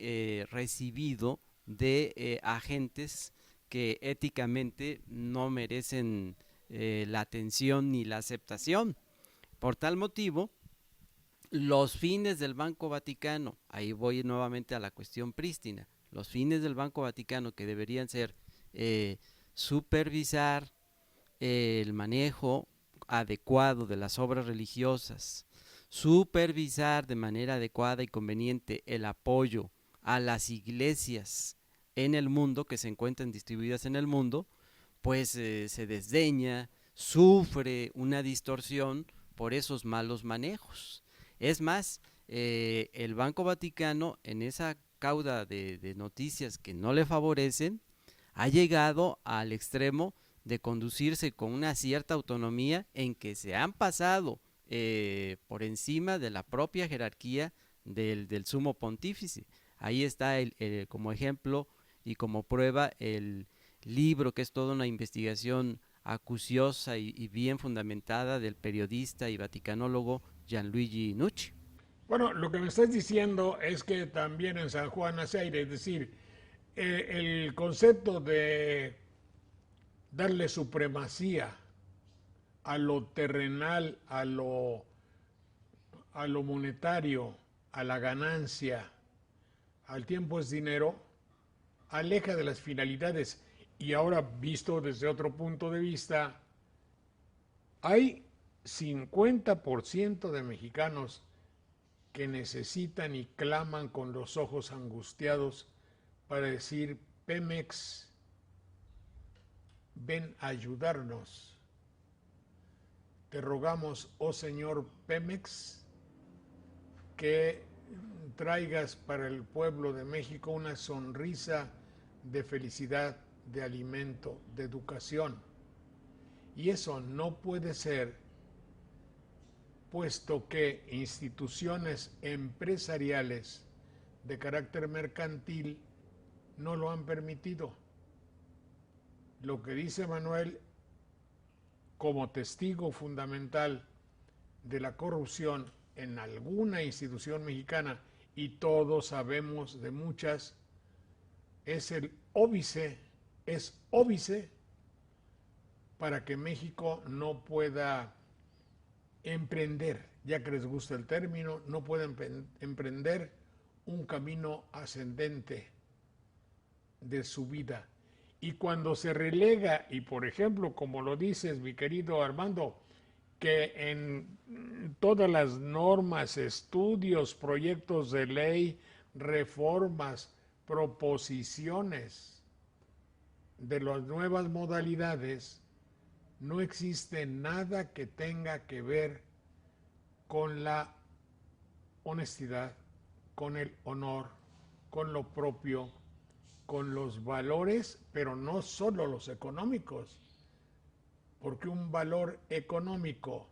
recibido de agentes que éticamente no merecen la atención ni la aceptación. Por tal motivo, los fines del Banco Vaticano, ahí voy nuevamente a la cuestión prístina, los fines del Banco Vaticano que deberían ser supervisar el manejo adecuado de las obras religiosas, supervisar de manera adecuada y conveniente el apoyo a las iglesias en el mundo, que se encuentran distribuidas en el mundo, pues se desdeña, sufre una distorsión por esos malos manejos. Es más, el Banco Vaticano, en esa cauda de noticias que no le favorecen, ha llegado al extremo de conducirse con una cierta autonomía en que se han pasado por encima de la propia jerarquía del sumo pontífice. Ahí está como ejemplo y como prueba el libro, que es toda una investigación acuciosa y bien fundamentada, del periodista y vaticanólogo Gianluigi Nucci. Bueno, lo que me estás diciendo es que también en San Juan Azaire, es decir, el concepto de darle supremacía a lo terrenal, a lo monetario, a la ganancia, al tiempo es dinero, aleja de las finalidades. Y ahora, visto desde otro punto de vista, hay 50% de mexicanos que necesitan y claman con los ojos angustiados para decir: Pemex, ven a ayudarnos. Te rogamos, oh señor Pemex, que traigas para el pueblo de México una sonrisa de felicidad, de alimento, de educación. Y eso no puede ser, puesto que instituciones empresariales de carácter mercantil no lo han permitido. Lo que dice Manuel como testigo fundamental de la corrupción en alguna institución mexicana, y todos sabemos de muchas, es el óbice, para que México no pueda emprender, ya que les gusta el término, no pueda emprender un camino ascendente de su vida. Y cuando se relega, y por ejemplo, como lo dices, mi querido Armando, que en todas las normas, estudios, proyectos de ley, reformas, proposiciones de las nuevas modalidades, no existe nada que tenga que ver con la honestidad, con el honor, con lo propio, con los valores, pero no solo los económicos, porque un valor económico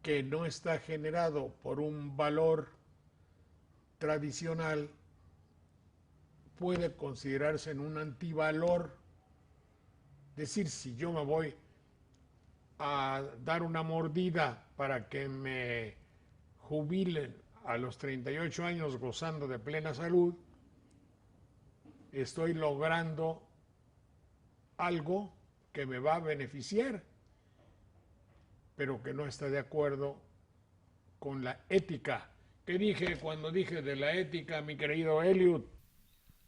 que no está generado por un valor tradicional puede considerarse en un antivalor. Es decir, si yo me voy a dar una mordida para que me jubilen a los 38 años gozando de plena salud, estoy logrando algo que me va a beneficiar, pero que no está de acuerdo con la ética. ¿Qué dije cuando dije de la ética, mi querido Eliud?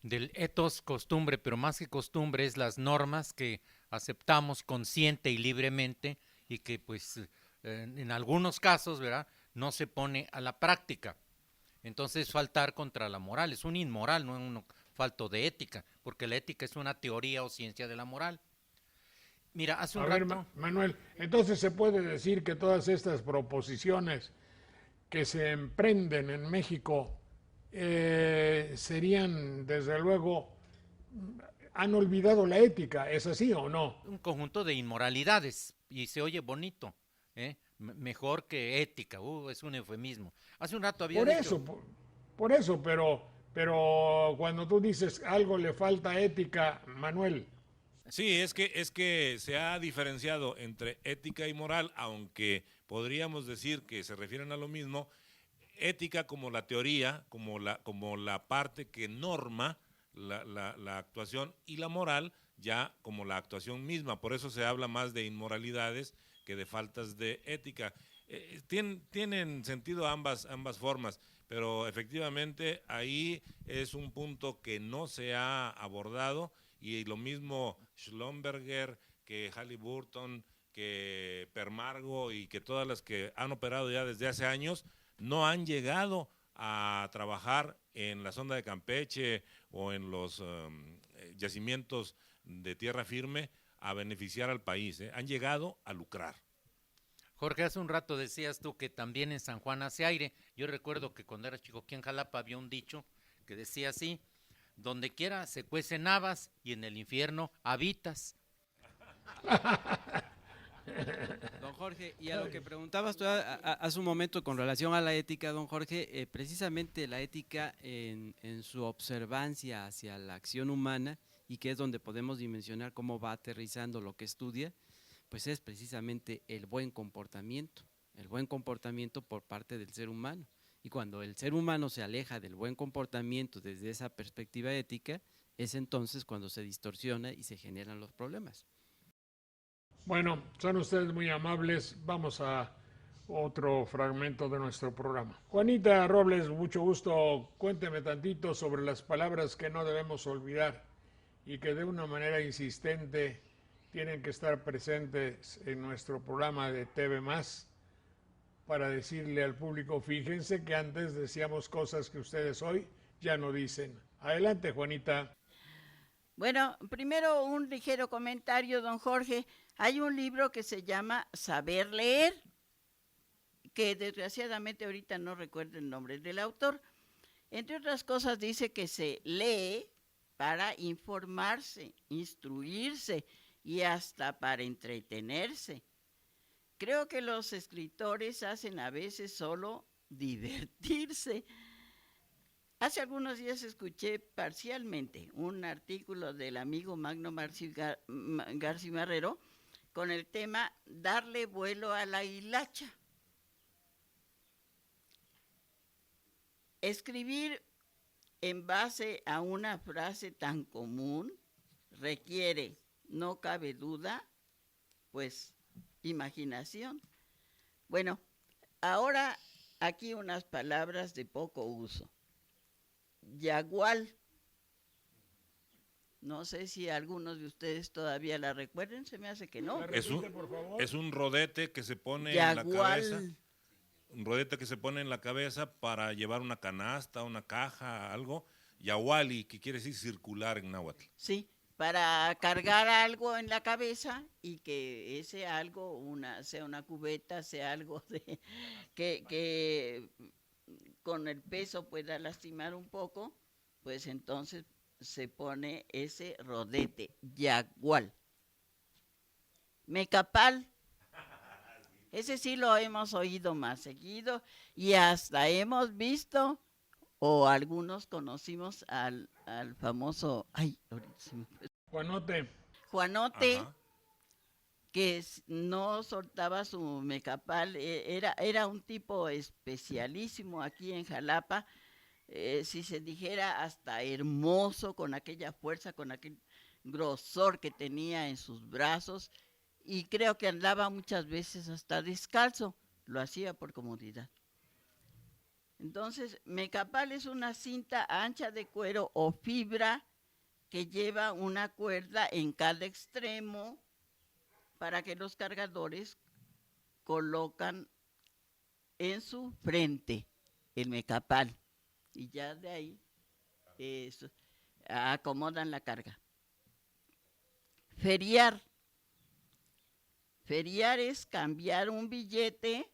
Del ethos, costumbre, pero más que costumbre es las normas que aceptamos consciente y libremente y que pues en algunos casos, ¿verdad?, no se pone a la práctica. Entonces faltar contra la moral, es un inmoral, no es un falto de ética, porque la ética es una teoría o ciencia de la moral. Mira, hace un rato... Manuel, entonces se puede decir que todas estas proposiciones que se emprenden en México serían, desde luego, han olvidado la ética, ¿es así o no? Un conjunto de inmoralidades, y se oye bonito, mejor que ética, es un eufemismo. Hace un rato había dicho... Por eso, pero cuando tú dices algo le falta ética, Manuel... Sí, es que se ha diferenciado entre ética y moral, aunque podríamos decir que se refieren a lo mismo. Ética como la teoría, como la parte que norma la actuación, y la moral ya como la actuación misma. Por eso se habla más de inmoralidades que de faltas de ética. Tienen sentido ambas formas, pero efectivamente ahí es un punto que no se ha abordado. Y lo mismo Schlumberger, que Halliburton, que Permargo y que todas las que han operado ya desde hace años, no han llegado a trabajar en la sonda de Campeche o en los yacimientos de tierra firme a beneficiar al país. Han llegado a lucrar. Jorge, hace un rato decías tú que también en San Juan hace aire. Yo recuerdo que cuando era chico aquí en Jalapa había un dicho que decía así: donde quiera se cuecen habas y en el infierno habitas. Don Jorge, y a lo que preguntabas tú hace un momento con relación a la ética, don Jorge, precisamente la ética en su observancia hacia la acción humana, y que es donde podemos dimensionar cómo va aterrizando lo que estudia, pues es precisamente el buen comportamiento por parte del ser humano. Y cuando el ser humano se aleja del buen comportamiento desde esa perspectiva ética, es entonces cuando se distorsiona y se generan los problemas. Bueno, son ustedes muy amables. Vamos a otro fragmento de nuestro programa. Juanita Robles, mucho gusto. Cuénteme tantito sobre las palabras que no debemos olvidar y que de una manera insistente tienen que estar presentes en nuestro programa de TV+, para decirle al público, fíjense que antes decíamos cosas que ustedes hoy ya no dicen. Adelante, Juanita. Bueno, primero un ligero comentario, don Jorge. Hay un libro que se llama Saber Leer, que desgraciadamente ahorita no recuerdo el nombre del autor. Entre otras cosas dice que se lee para informarse, instruirse y hasta para entretenerse. Creo que los escritores hacen a veces solo divertirse. Hace algunos días escuché parcialmente un artículo del amigo Magno García Marrero con el tema Darle vuelo a la hilacha. Escribir en base a una frase tan común requiere, no cabe duda, pues imaginación. Bueno, ahora aquí unas palabras de poco uso. Yagual. No sé si algunos de ustedes todavía la recuerden, se me hace que no. Es un rodete que se pone Yagual. en la cabeza. Un rodete que se pone en la cabeza para llevar una canasta, una caja, algo. Yahuali, que quiere decir circular en náhuatl. Sí, para cargar algo en la cabeza y que ese algo, sea una cubeta, sea algo que con el peso pueda lastimar un poco, pues entonces se pone ese rodete, yagual. Mecapal, ese sí lo hemos oído más seguido y hasta hemos visto, o algunos conocimos al famoso, Juanote. Juanote, Ajá. que no soltaba su mecapal, era un tipo especialísimo aquí en Jalapa, si se dijera hasta hermoso, con aquella fuerza, con aquel grosor que tenía en sus brazos, y creo que andaba muchas veces hasta descalzo, lo hacía por comodidad. Entonces, mecapal es una cinta ancha de cuero o fibra que lleva una cuerda en cada extremo para que los cargadores colocan en su frente el mecapal y ya de ahí acomodan la carga. Feriar. Feriar es cambiar un billete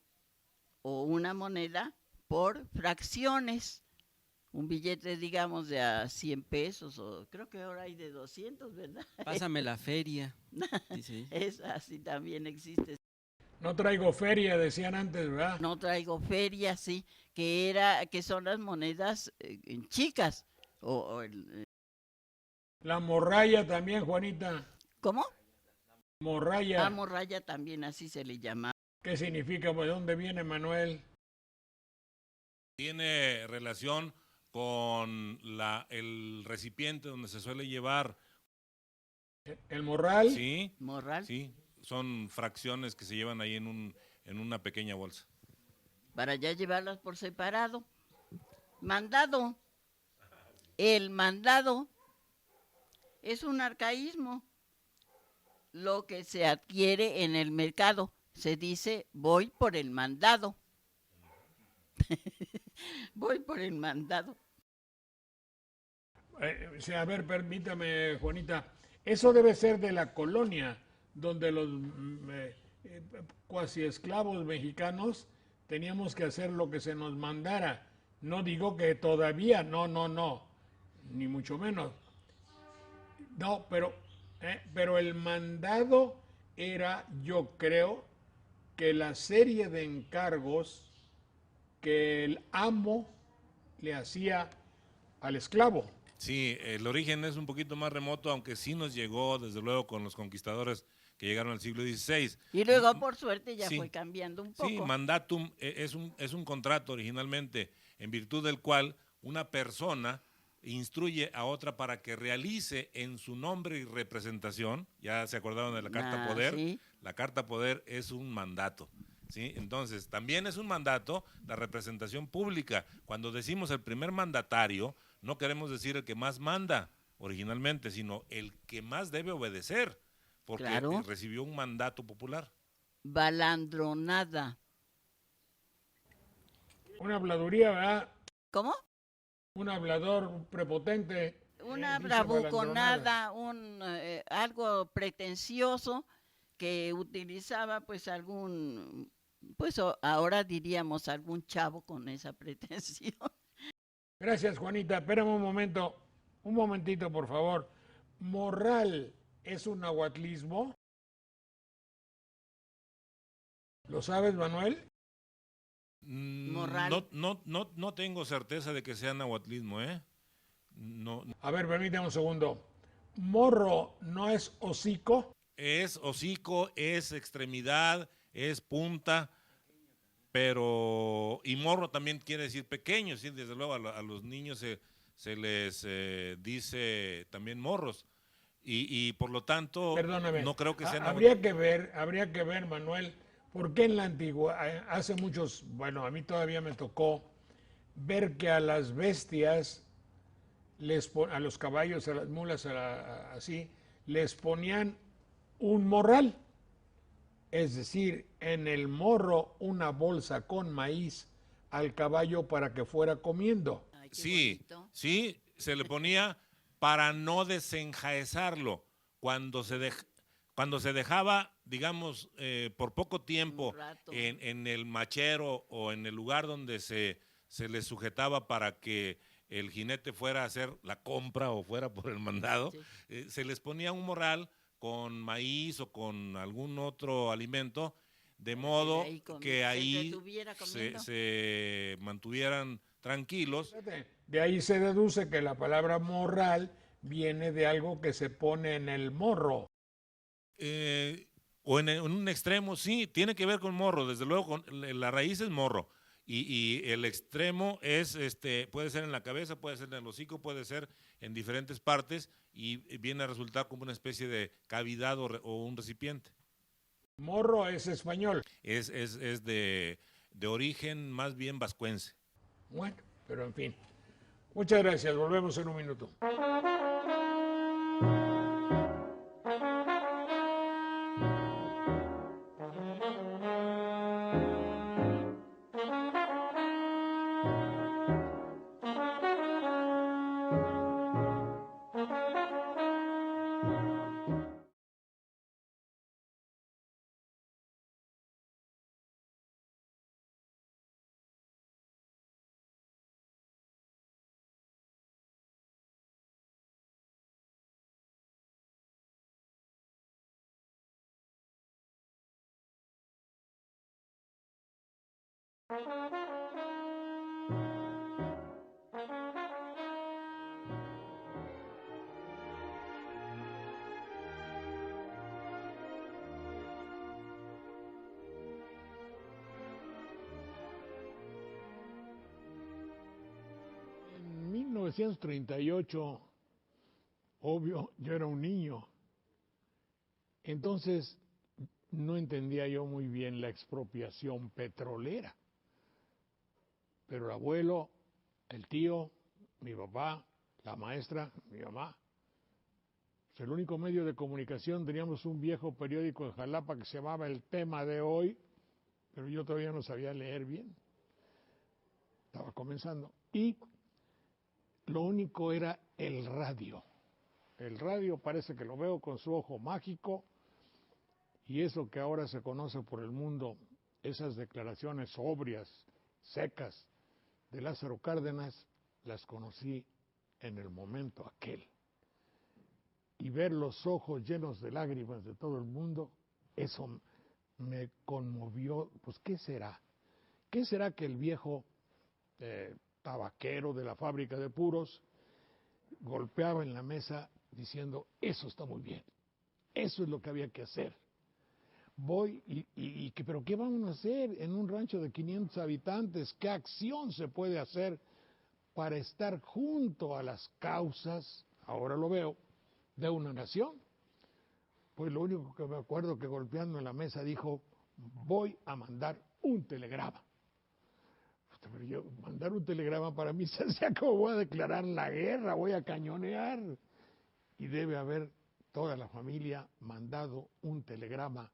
o una moneda por fracciones. Un billete, digamos, de a 100 pesos, o creo que ahora hay de 200, ¿verdad? Pásame la feria. Dice. Es así, también existe. No traigo feria, decían antes, ¿verdad? No traigo feria, sí, que son las monedas chicas. La morralla también, Juanita. ¿Cómo? Morralla. Morralla también, así se le llama. ¿Qué significa? ¿De dónde viene, Manuel? Tiene relación con el recipiente donde se suele llevar. ¿El morral? Sí, Morral. sí, son fracciones que se llevan ahí en una pequeña bolsa. Para ya llevarlas por separado. Mandado. El mandado es un arcaísmo. Lo que se adquiere en el mercado. Se dice, voy por el mandado. Voy por el mandado. A ver, permítame, Juanita. Eso debe ser de la colonia, donde los cuasi esclavos mexicanos teníamos que hacer lo que se nos mandara. No digo que todavía, no, ni mucho menos. No, pero el mandado era, yo creo, que la serie de encargos que el amo le hacía al esclavo. Sí, el origen es un poquito más remoto, aunque sí nos llegó, desde luego, con los conquistadores que llegaron al siglo XVI. Y luego, por suerte, ya Sí. fue cambiando un poco. Sí, mandatum es un contrato originalmente, en virtud del cual una persona instruye a otra para que realice en su nombre y representación, ya se acordaron de la Carta Poder, sí. La Carta Poder es un mandato. ¿Sí? Entonces, también es un mandato la representación pública. Cuando decimos el primer mandatario, no queremos decir el que más manda originalmente, sino el que más debe obedecer, porque Claro. recibió un mandato popular. Balandronada. Una habladuría, ¿verdad? ¿Cómo? Un hablador prepotente. Una dice bravuconada, algo pretencioso que utilizaba pues ahora diríamos algún chavo con esa pretensión. Gracias, Juanita. Espérame un momento. Un momentito, por favor. ¿Morral es un nahuatlismo? ¿Lo sabes, Manuel? Morral. No tengo certeza de que sea nahuatlismo, ¿eh? No, A ver, permítame un segundo. ¿Morro no es hocico? es hocico, es extremidad, es punta, pero y morro también quiere decir pequeño, sí, desde luego a los niños se les dice también morros y por lo tanto Perdóname. no creo que sea Habría que ver, Manuel, por qué en la antigua, hace muchos, bueno, a mí todavía me tocó ver que a las bestias, a los caballos, a las mulas, así, les ponían un morral. Es decir, en el morro una bolsa con maíz al caballo para que fuera comiendo. Ay, qué Sí, bonito. sí, se le ponía para no desenjaezarlo. Cuando cuando se dejaba, digamos, por poco tiempo Un rato. en el machero o en el lugar donde se le sujetaba para que el jinete fuera a hacer la compra o fuera por el mandado, Sí. se les ponía un morral con maíz o con algún otro alimento, de modo que se ahí entretuviera comiendo. se mantuvieran tranquilos. Fíjate, de ahí se deduce que la palabra morral viene de algo que se pone en el morro. O en un extremo, sí, tiene que ver con morro, desde luego, la raíz es morro. Y el extremo es, puede ser en la cabeza, puede ser en el hocico, puede ser en diferentes partes y viene a resultar como una especie de cavidad o un recipiente. Morro es español. Es de origen más bien vascuense. Bueno, pero en fin. Muchas gracias. Volvemos en un minuto. En 1938, obvio, yo era un niño. Entonces, no entendía yo muy bien la expropiación petrolera. Pero el abuelo, el tío, mi papá, la maestra, mi mamá, pues el único medio de comunicación, teníamos un viejo periódico en Jalapa que se llamaba El Tema de Hoy, pero yo todavía no sabía leer bien. Estaba comenzando. Y lo único era el radio. El radio parece que lo veo con su ojo mágico y eso que ahora se conoce por el mundo, esas declaraciones sobrias, secas de Lázaro Cárdenas, las conocí en el momento aquel. Y ver los ojos llenos de lágrimas de todo el mundo, eso me conmovió. Pues, ¿qué será? ¿Qué será que el viejo tabaquero de la fábrica de puros golpeaba en la mesa diciendo, eso está muy bien, eso es lo que había que hacer? Voy pero ¿qué vamos a hacer en un rancho de 500 habitantes? ¿Qué acción se puede hacer para estar junto a las causas, ahora lo veo, de una nación? Pues lo único que me acuerdo que golpeando en la mesa dijo, voy a mandar un telegrama. Pero yo, mandar un telegrama para mí se hacía como voy a declarar la guerra, voy a cañonear. Y debe haber toda la familia mandado un telegrama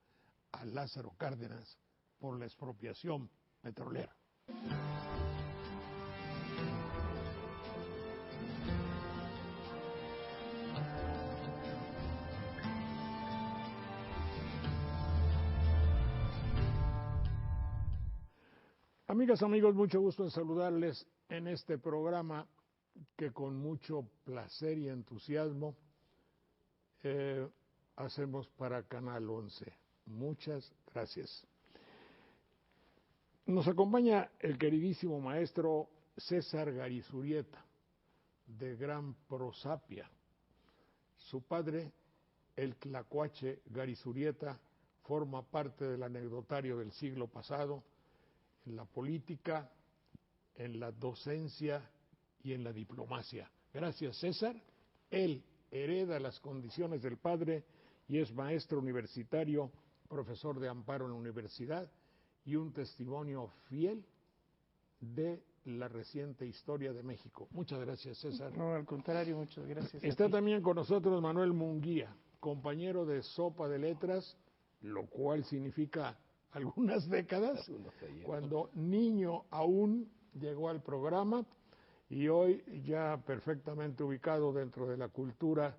a Lázaro Cárdenas por la expropiación petrolera. Amigas, amigos, mucho gusto en saludarles en este programa que con mucho placer y entusiasmo hacemos para Canal 11. Muchas gracias. Nos acompaña el queridísimo maestro César Garizurieta, de gran prosapia. Su padre, el tlacuache Garizurieta, forma parte del anecdotario del siglo pasado en la política, en la docencia y en la diplomacia. Gracias, César. Él hereda las condiciones del padre y es maestro universitario, profesor de amparo en la universidad y un testimonio fiel de la reciente historia de México. Muchas gracias, César. No, al contrario, muchas gracias. Está también con nosotros Manuel Munguía, compañero de Sopa de Letras, lo cual significa algunas décadas, cuando niño aún llegó al programa y hoy ya perfectamente ubicado dentro de la cultura,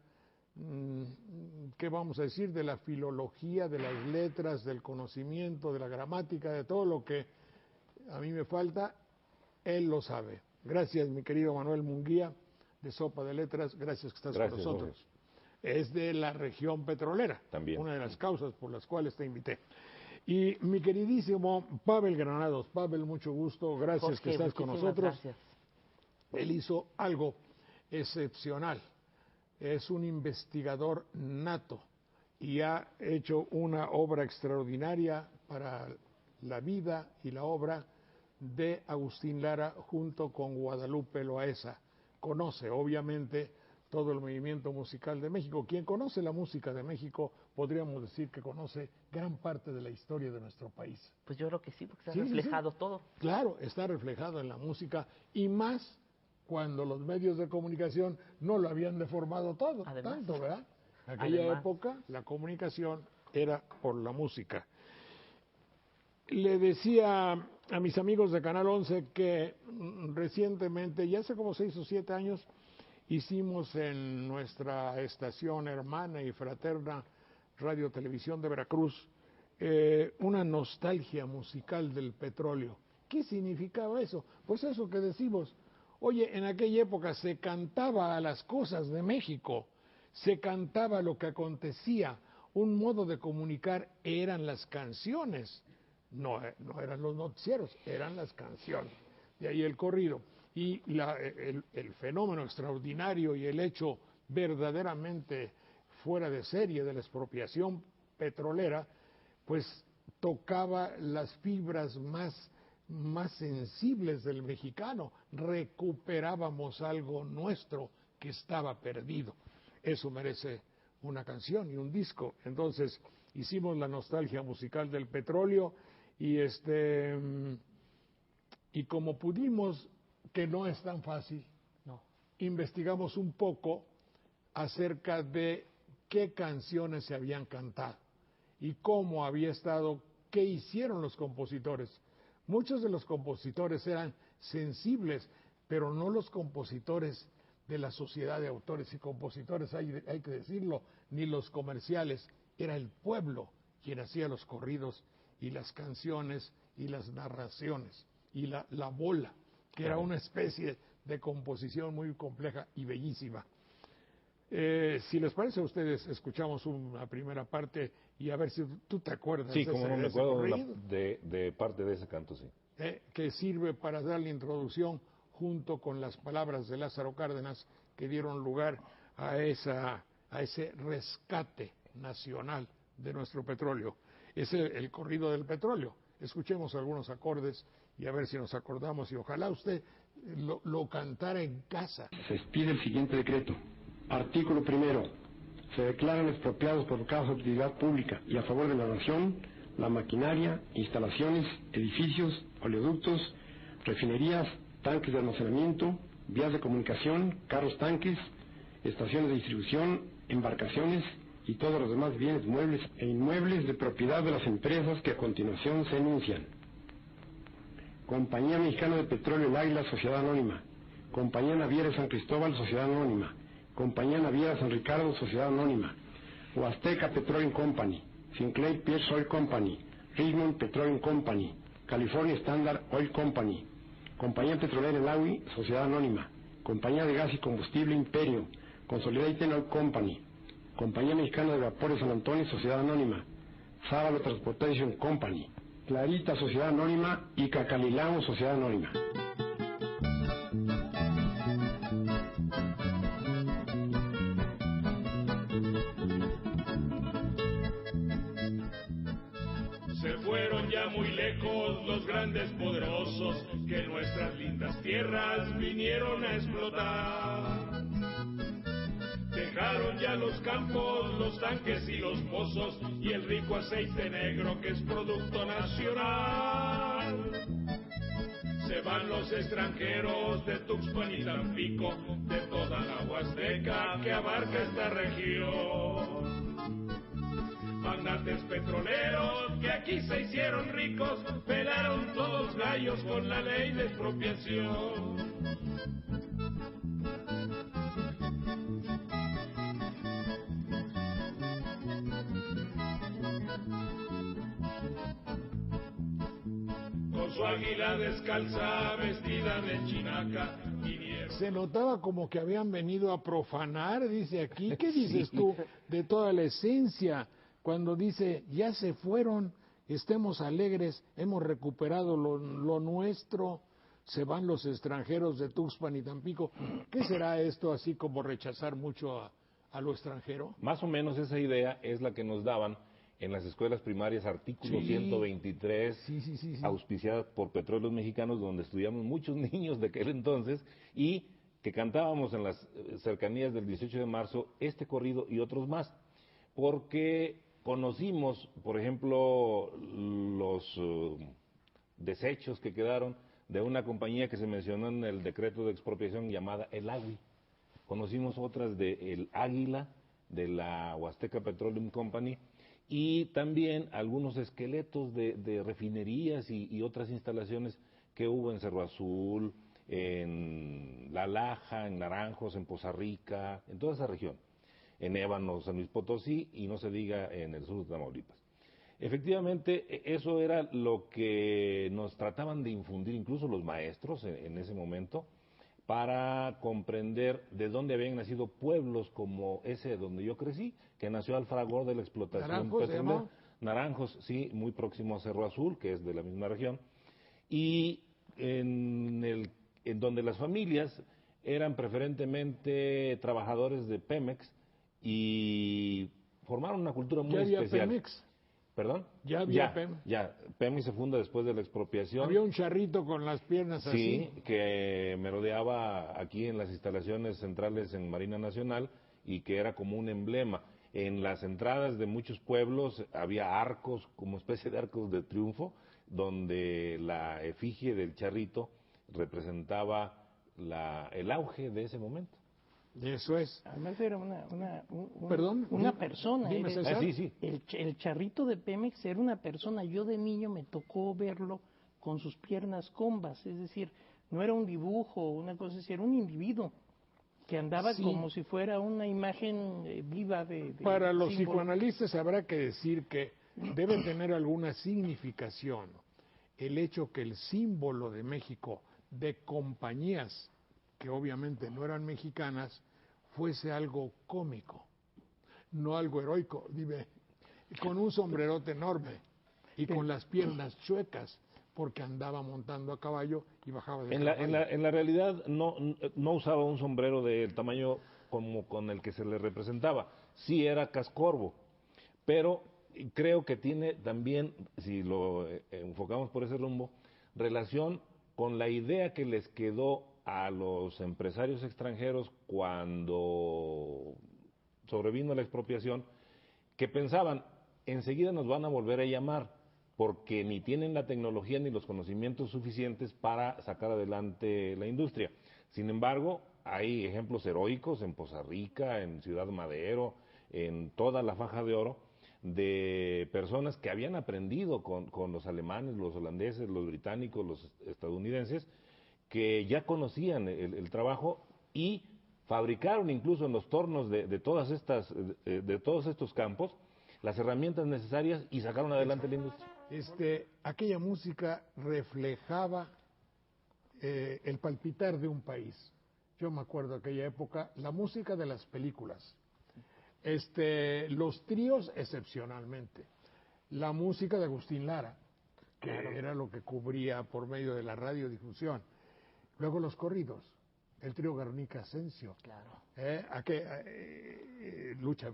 ¿qué vamos a decir? De la filología, de las letras, del conocimiento, de la gramática, de todo lo que a mí me falta, él lo sabe. Gracias, mi querido Manuel Munguía, de Sopa de Letras, gracias que estás con nosotros. Jorge. Es de la región petrolera, también una de las causas por las cuales te invité. Y mi queridísimo Pavel Granados. Pavel, mucho gusto, gracias Jorge, que estás con nosotros. Gracias. Él hizo algo excepcional, es un investigador nato y ha hecho una obra extraordinaria para la vida y la obra de Agustín Lara junto con Guadalupe Loaesa. Conoce, obviamente, todo el movimiento musical de México. Quien conoce la música de México, podríamos decir que conoce gran parte de la historia de nuestro país. Pues yo creo que sí, porque está reflejado todo. Claro, está reflejado en la música y más cuando los medios de comunicación no lo habían deformado todo, tanto, ¿verdad? En aquella época la comunicación era por la música. Le decía a mis amigos de Canal 11 que recientemente, ya hace como 6 o 7 años, hicimos en nuestra estación hermana y fraterna Radio Televisión de Veracruz una nostalgia musical del petróleo. ¿Qué significaba eso? Pues eso que decimos, oye, en aquella época se cantaba a las cosas de México, se cantaba lo que acontecía, un modo de comunicar eran las canciones, no eran los noticieros, eran las canciones, de ahí el corrido. Y el fenómeno extraordinario y el hecho verdaderamente fuera de serie de la expropiación petrolera, pues tocaba las fibras más sensibles del mexicano, recuperábamos algo nuestro que estaba perdido. Eso merece una canción y un disco. Entonces hicimos la nostalgia musical del petróleo y como pudimos, que no es tan fácil, investigamos un poco acerca de qué canciones se habían cantado y cómo había estado, qué hicieron los compositores. Muchos de los compositores eran sensibles, pero no los compositores de la sociedad de autores y compositores, hay que decirlo, ni los comerciales, era el pueblo quien hacía los corridos y las canciones y las narraciones y la bola, que era una especie de composición muy compleja y bellísima. Si les parece a ustedes, escuchamos una primera parte y a ver si tú te acuerdas. Sí, como no me acuerdo de parte de ese canto, sí. Que sirve para dar la introducción junto con las palabras de Lázaro Cárdenas que dieron lugar a ese rescate nacional de nuestro petróleo. Es el corrido del petróleo. Escuchemos algunos acordes y a ver si nos acordamos y ojalá usted lo cantara en casa. Se expide el siguiente decreto. Artículo primero. Se declaran expropiados por causa de utilidad pública y a favor de la nación la maquinaria, instalaciones, edificios, oleoductos, refinerías, tanques de almacenamiento, vías de comunicación, carros tanques, estaciones de distribución, embarcaciones y todos los demás bienes muebles e inmuebles de propiedad de las empresas que a continuación se enuncian. Compañía Mexicana de Petróleo El Águila, Sociedad Anónima. Compañía Naviera San Cristóbal, Sociedad Anónima. Compañía Naviera San Ricardo, Sociedad Anónima. Huasteca Petroleum Company. Sinclair Pierce Oil Company. Richmond Petroleum Company. California Standard Oil Company. Compañía Petrolera El Agui, Sociedad Anónima. Compañía de Gas y Combustible Imperio, Consolidated Oil Company, Compañía Mexicana de Vapores San Antonio, Sociedad Anónima, Sábalo Transportation Company, Clarita, Sociedad Anónima y Cacalilao, Sociedad Anónima. Se fueron ya muy lejos los grandes poderosos que nuestras lindas tierras vinieron a explotar. Dejaron ya los campos, los tanques y los pozos y el rico aceite negro que es producto nacional. Se van los extranjeros de Tuxpan y Tampico, de toda la Huasteca que abarca esta región. Magnates petroleros que aquí se hicieron ricos, pelaron todos gallos con la ley de expropiación. Con su águila descalza, vestida de chinaca, vinieron. Se notaba como que habían venido a profanar, dice aquí. ¿Qué dices tú de toda la esencia? Cuando dice, ya se fueron, estemos alegres, hemos recuperado lo nuestro, se van los extranjeros de Tuxpan y Tampico. ¿Qué será esto así como rechazar mucho a lo extranjero? Más o menos esa idea es la que nos daban en las escuelas primarias, artículo 123, auspiciada por Petróleos Mexicanos, donde estudiamos muchos niños de aquel entonces, y que cantábamos en las cercanías del 18 de marzo este corrido y otros más, porque conocimos, por ejemplo, los desechos que quedaron de una compañía que se mencionó en el decreto de expropiación llamada El Agui. Conocimos otras de El Águila, de la Huasteca Petroleum Company, y también algunos esqueletos de refinerías y otras instalaciones que hubo en Cerro Azul, en La Laja, en Naranjos, en Poza Rica, en toda esa región, en Ébano, San Luis Potosí, y no se diga en el sur de Tamaulipas. Efectivamente, eso era lo que nos trataban de infundir incluso los maestros en ese momento, para comprender de dónde habían nacido pueblos como ese donde yo crecí, que nació al fragor de la explotación petrolera. Naranjos, sí, muy próximo a Cerro Azul, que es de la misma región, y en donde las familias eran preferentemente trabajadores de Pemex y formaron una cultura muy especial. ¿Ya había Pemex? ¿Perdón? Ya había Pemex. Ya, Pemex se funda después de la expropiación. Había un charrito con las piernas así. Sí, que merodeaba aquí en las instalaciones centrales en Marina Nacional y que era como un emblema. En las entradas de muchos pueblos había arcos, como especie de arcos de triunfo, donde la efigie del charrito representaba el auge de ese momento. Eso es. Además era una persona. Dime, sí. El charrito de Pemex era una persona. Yo de niño me tocó verlo con sus piernas combas. Es decir, no era un dibujo o una cosa así, era un individuo que andaba como si fuera una imagen viva de Para los psicoanalistas habrá que decir que debe tener alguna significación el hecho que el símbolo de México de compañías que obviamente no eran mexicanas, fuese algo cómico, no algo heroico, dime, con un sombrerote enorme y con las piernas chuecas, porque andaba montando a caballo y bajaba de caballo. En la realidad no usaba un sombrero del tamaño como con el que se le representaba, sí era cascorvo, pero creo que tiene también, si lo enfocamos por ese rumbo, relación con la idea que les quedó a los empresarios extranjeros cuando sobrevino la expropiación, que pensaban, enseguida nos van a volver a llamar, porque ni tienen la tecnología ni los conocimientos suficientes para sacar adelante la industria. Sin embargo, hay ejemplos heroicos en Poza Rica, en Ciudad Madero, en toda la Faja de Oro, de personas que habían aprendido con los alemanes, los holandeses, los británicos, los estadounidenses, que ya conocían el trabajo y fabricaron incluso en los tornos de todos estos campos las herramientas necesarias y sacaron adelante la industria. Aquella música reflejaba el palpitar de un país, yo me acuerdo de aquella época, la música de las películas, los tríos excepcionalmente, la música de Agustín Lara, que era lo que cubría por medio de la radiodifusión, luego los corridos, el trío Garnica Asensio, Lucha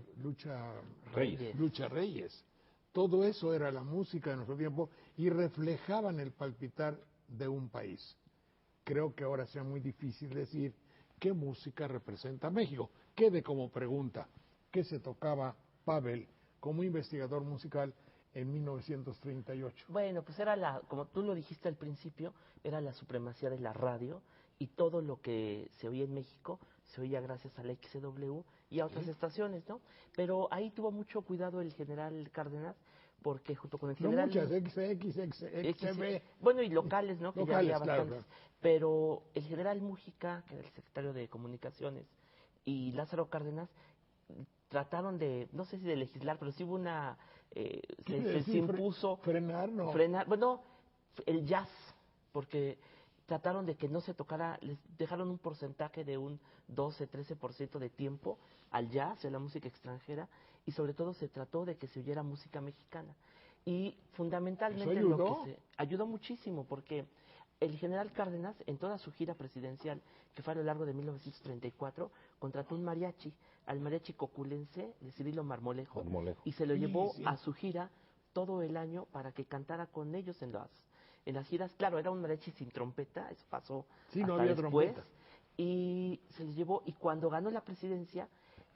Reyes. Todo eso era la música de nuestro tiempo y reflejaban el palpitar de un país. Creo que ahora sea muy difícil decir qué música representa a México. Quede como pregunta, ¿qué se tocaba Pavel como investigador musical en 1938? Bueno, pues era como tú lo dijiste al principio, era la supremacía de la radio, y todo lo que se oía en México se oía gracias a la XCW y a otras estaciones, ¿no? Pero ahí tuvo mucho cuidado el general Cárdenas, porque junto con el general... No muchas, XB... Bueno, y locales, ¿no? Que locales, ya había bastantes. Claro. Pero el general Mújica, que era el secretario de Comunicaciones, y Lázaro Cárdenas trataron de, no sé si de legislar, pero sí hubo una... se impuso... Frenar, no. Bueno, el jazz, porque... trataron de que no se tocara, les dejaron un porcentaje de un 12-13% de tiempo al jazz, a la música extranjera, y sobre todo se trató de que se oyera música mexicana. Y fundamentalmente lo que se ayudó muchísimo, porque el general Cárdenas, en toda su gira presidencial, que fue a lo largo de 1934, contrató un mariachi, al mariachi coculense de Cirilo Marmolejo, y se lo llevó a su gira todo el año para que cantara con ellos en las giras. Claro, era un mariachi sin trompeta, eso pasó no hasta había después, trompeta. Y se les llevó, y cuando ganó la presidencia,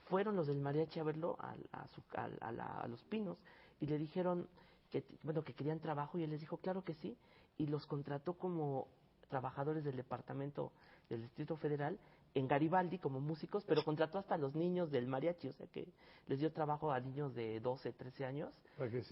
fueron los del mariachi a verlo a Los Pinos, y le dijeron que querían trabajo, y él les dijo, claro que sí, y los contrató como trabajadores del departamento del Distrito Federal, en Garibaldi como músicos, pero contrató hasta a los niños del mariachi, o sea que les dio trabajo a niños de 12, 13 años. Para que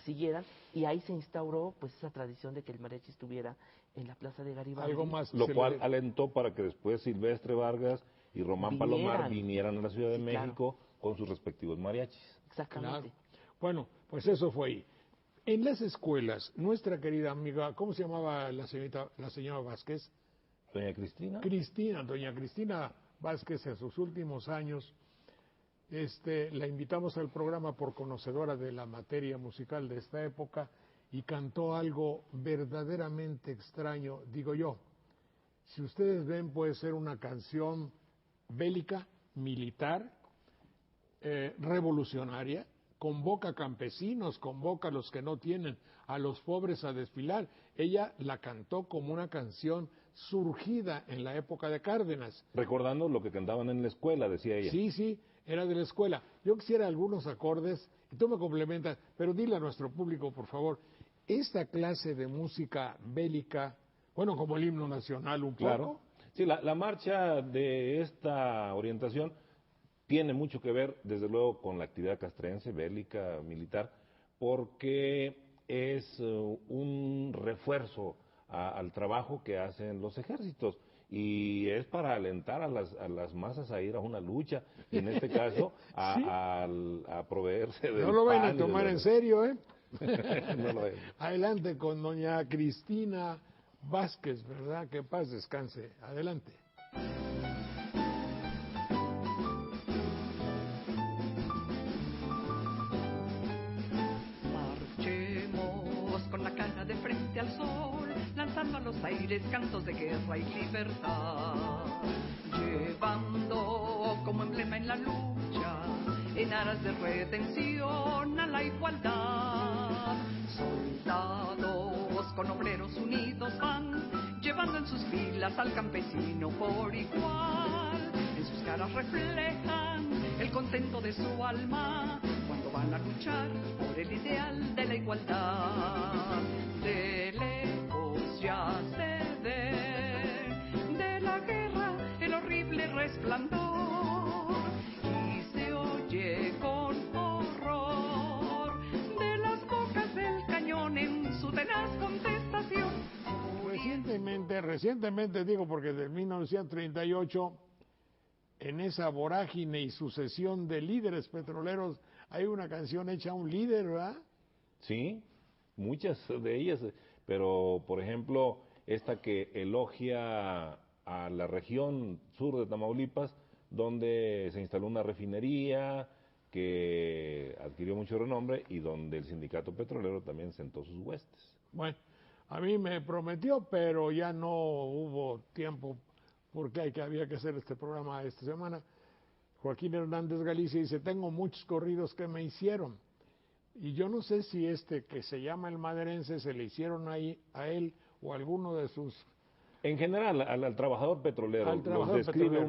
siguieran. Y ahí se instauró pues esa tradición de que el mariachi estuviera en la plaza de Garibaldi. Algo más. Lo cual alentó para que después Silvestre Vargas y Román Palomar vinieran a la Ciudad de México con sus respectivos mariachis. Exactamente. Claro. Bueno, pues eso fue ahí. En las escuelas, nuestra querida amiga, ¿cómo se llamaba la señora Vázquez? Doña Cristina Vázquez, en sus últimos años, la invitamos al programa por conocedora de la materia musical de esta época y cantó algo verdaderamente extraño, digo yo. Si ustedes ven, puede ser una canción bélica, militar, revolucionaria, convoca campesinos, convoca a los que no tienen, a los pobres a desfilar. Ella la cantó como una canción surgida en la época de Cárdenas. Recordando lo que cantaban en la escuela, decía ella. Sí, era de la escuela. Yo quisiera algunos acordes, y tú me complementas, pero dile a nuestro público, por favor, esta clase de música bélica, bueno, como el himno nacional un poco. Sí, la marcha de esta orientación tiene mucho que ver, desde luego, con la actividad castrense, bélica, militar, porque es un refuerzo al trabajo que hacen los ejércitos, y es para alentar a las masas a ir a una lucha, y en este caso a proveerse de... No lo vayan a tomar en serio, ¿eh? No lo es. Adelante con doña Cristina Vázquez, ¿verdad? Que paz descanse. Adelante. De frente al sol, lanzando a los aires cantos de guerra y libertad, llevando como emblema en la lucha, en aras de redención a la igualdad. Soldados con obreros unidos van, llevando en sus filas al campesino por igual. En sus caras reflejan el contento de su alma, cuando van a luchar por el ideal de la igualdad. De lejos ya se ve de la guerra el horrible resplandor, y se oye con horror de las bocas del cañón en su tenaz contestación. Recientemente digo, porque de 1938, en esa vorágine y sucesión de líderes petroleros, hay una canción hecha a un líder, ¿verdad? Sí, muchas de ellas, pero por ejemplo, esta que elogia a la región sur de Tamaulipas, donde se instaló una refinería que adquirió mucho renombre y donde el sindicato petrolero también sentó sus huestes. Bueno, a mí me prometió, pero ya no hubo tiempo porque había que hacer este programa esta semana. Joaquín Hernández Galicia dice, tengo muchos corridos que me hicieron. Y yo no sé si este que se llama El Maderense se le hicieron ahí a él o a alguno de sus... En general, al trabajador petrolero, describe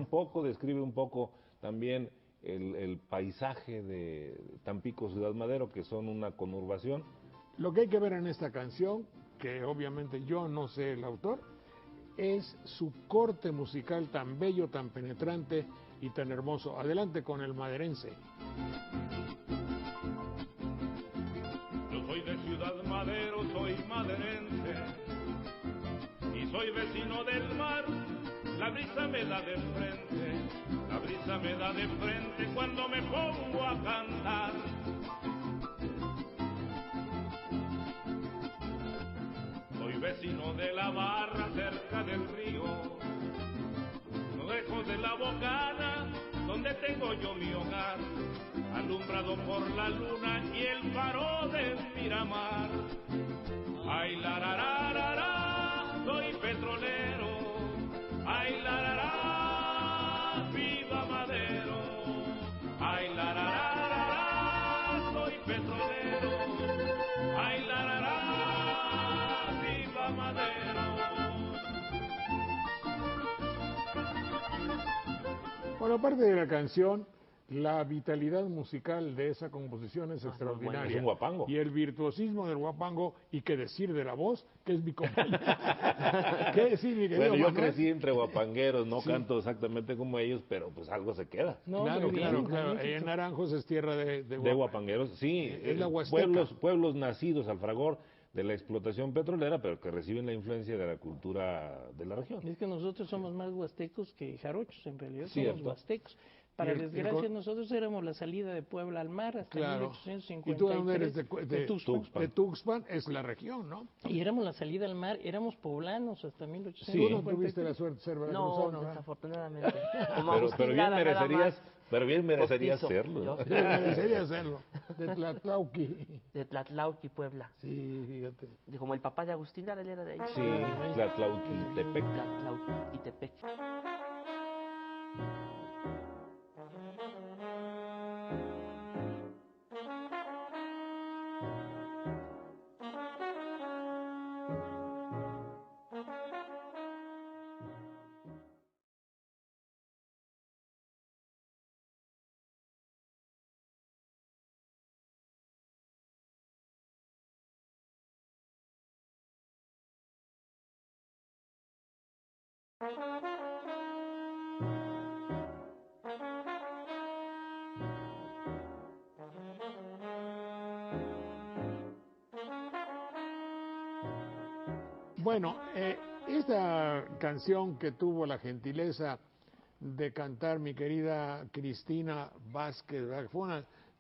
un poco también el paisaje de Tampico, Ciudad Madero, que son una conurbación. Lo que hay que ver en esta canción, que obviamente yo no sé el autor, es su corte musical tan bello, tan penetrante y tan hermoso. Adelante con El Maderense. Yo soy de Ciudad Madero, soy maderense y soy vecino del mar. La brisa me da de frente, la brisa me da de frente cuando me pongo a cantar. Soy vecino de la barra cerca del río, lejos de la bocana donde tengo yo mi hogar, alumbrado por la luna y el faro de Miramar. Ay, la, ra, ra, ra, ra, soy petrolero. Ay, la, ra, ra, viva Madero. Ay, la, ra, ra, ra, ra, soy petrolero. Ay, la, ra, ra, viva Madero. Bueno, aparte de la canción, la vitalidad musical de esa composición es extraordinaria. Bueno, es un guapango. Y el virtuosismo del guapango, y qué decir de la voz, que es mi compañero. ¿Qué decir, mi querido Bueno, yo Manuel? crecí entre guapangueros, no Sí. canto exactamente como ellos, pero pues algo se queda. Claro. En Naranjos es tierra de guapangueros, sí. Es la Huasteca. Pueblos nacidos al fragor de la explotación petrolera, pero que reciben la influencia de la cultura de la región. Es que nosotros somos más huastecos que jarochos, en realidad Cierto. somos huastecos. Para Y el- desgracia, nosotros éramos la salida de Puebla al mar hasta Claro. 1853. ¿Y tú de dónde eres? De Tuxpan. De Tuxpan es la región, ¿no? Y éramos la salida al mar, éramos poblanos hasta Tú 1853. no tuviste la suerte de ser No, veracruzano, ¿verdad? desafortunadamente. Como Pero Agustín bien Lara, nada merecerías, más. pero bien merecerías Postizo. serlo, ¿no? Yo- Merecería hacerlo. De Tlatlauqui. De Tlatlauqui, Puebla. Sí, fíjate. Como el papá de Agustín Lara, él era de ahí. Sí, Tlatlauquitepec. Tlatlauquitepec. Bueno, esta canción que tuvo la gentileza de cantar mi querida Cristina Vázquez,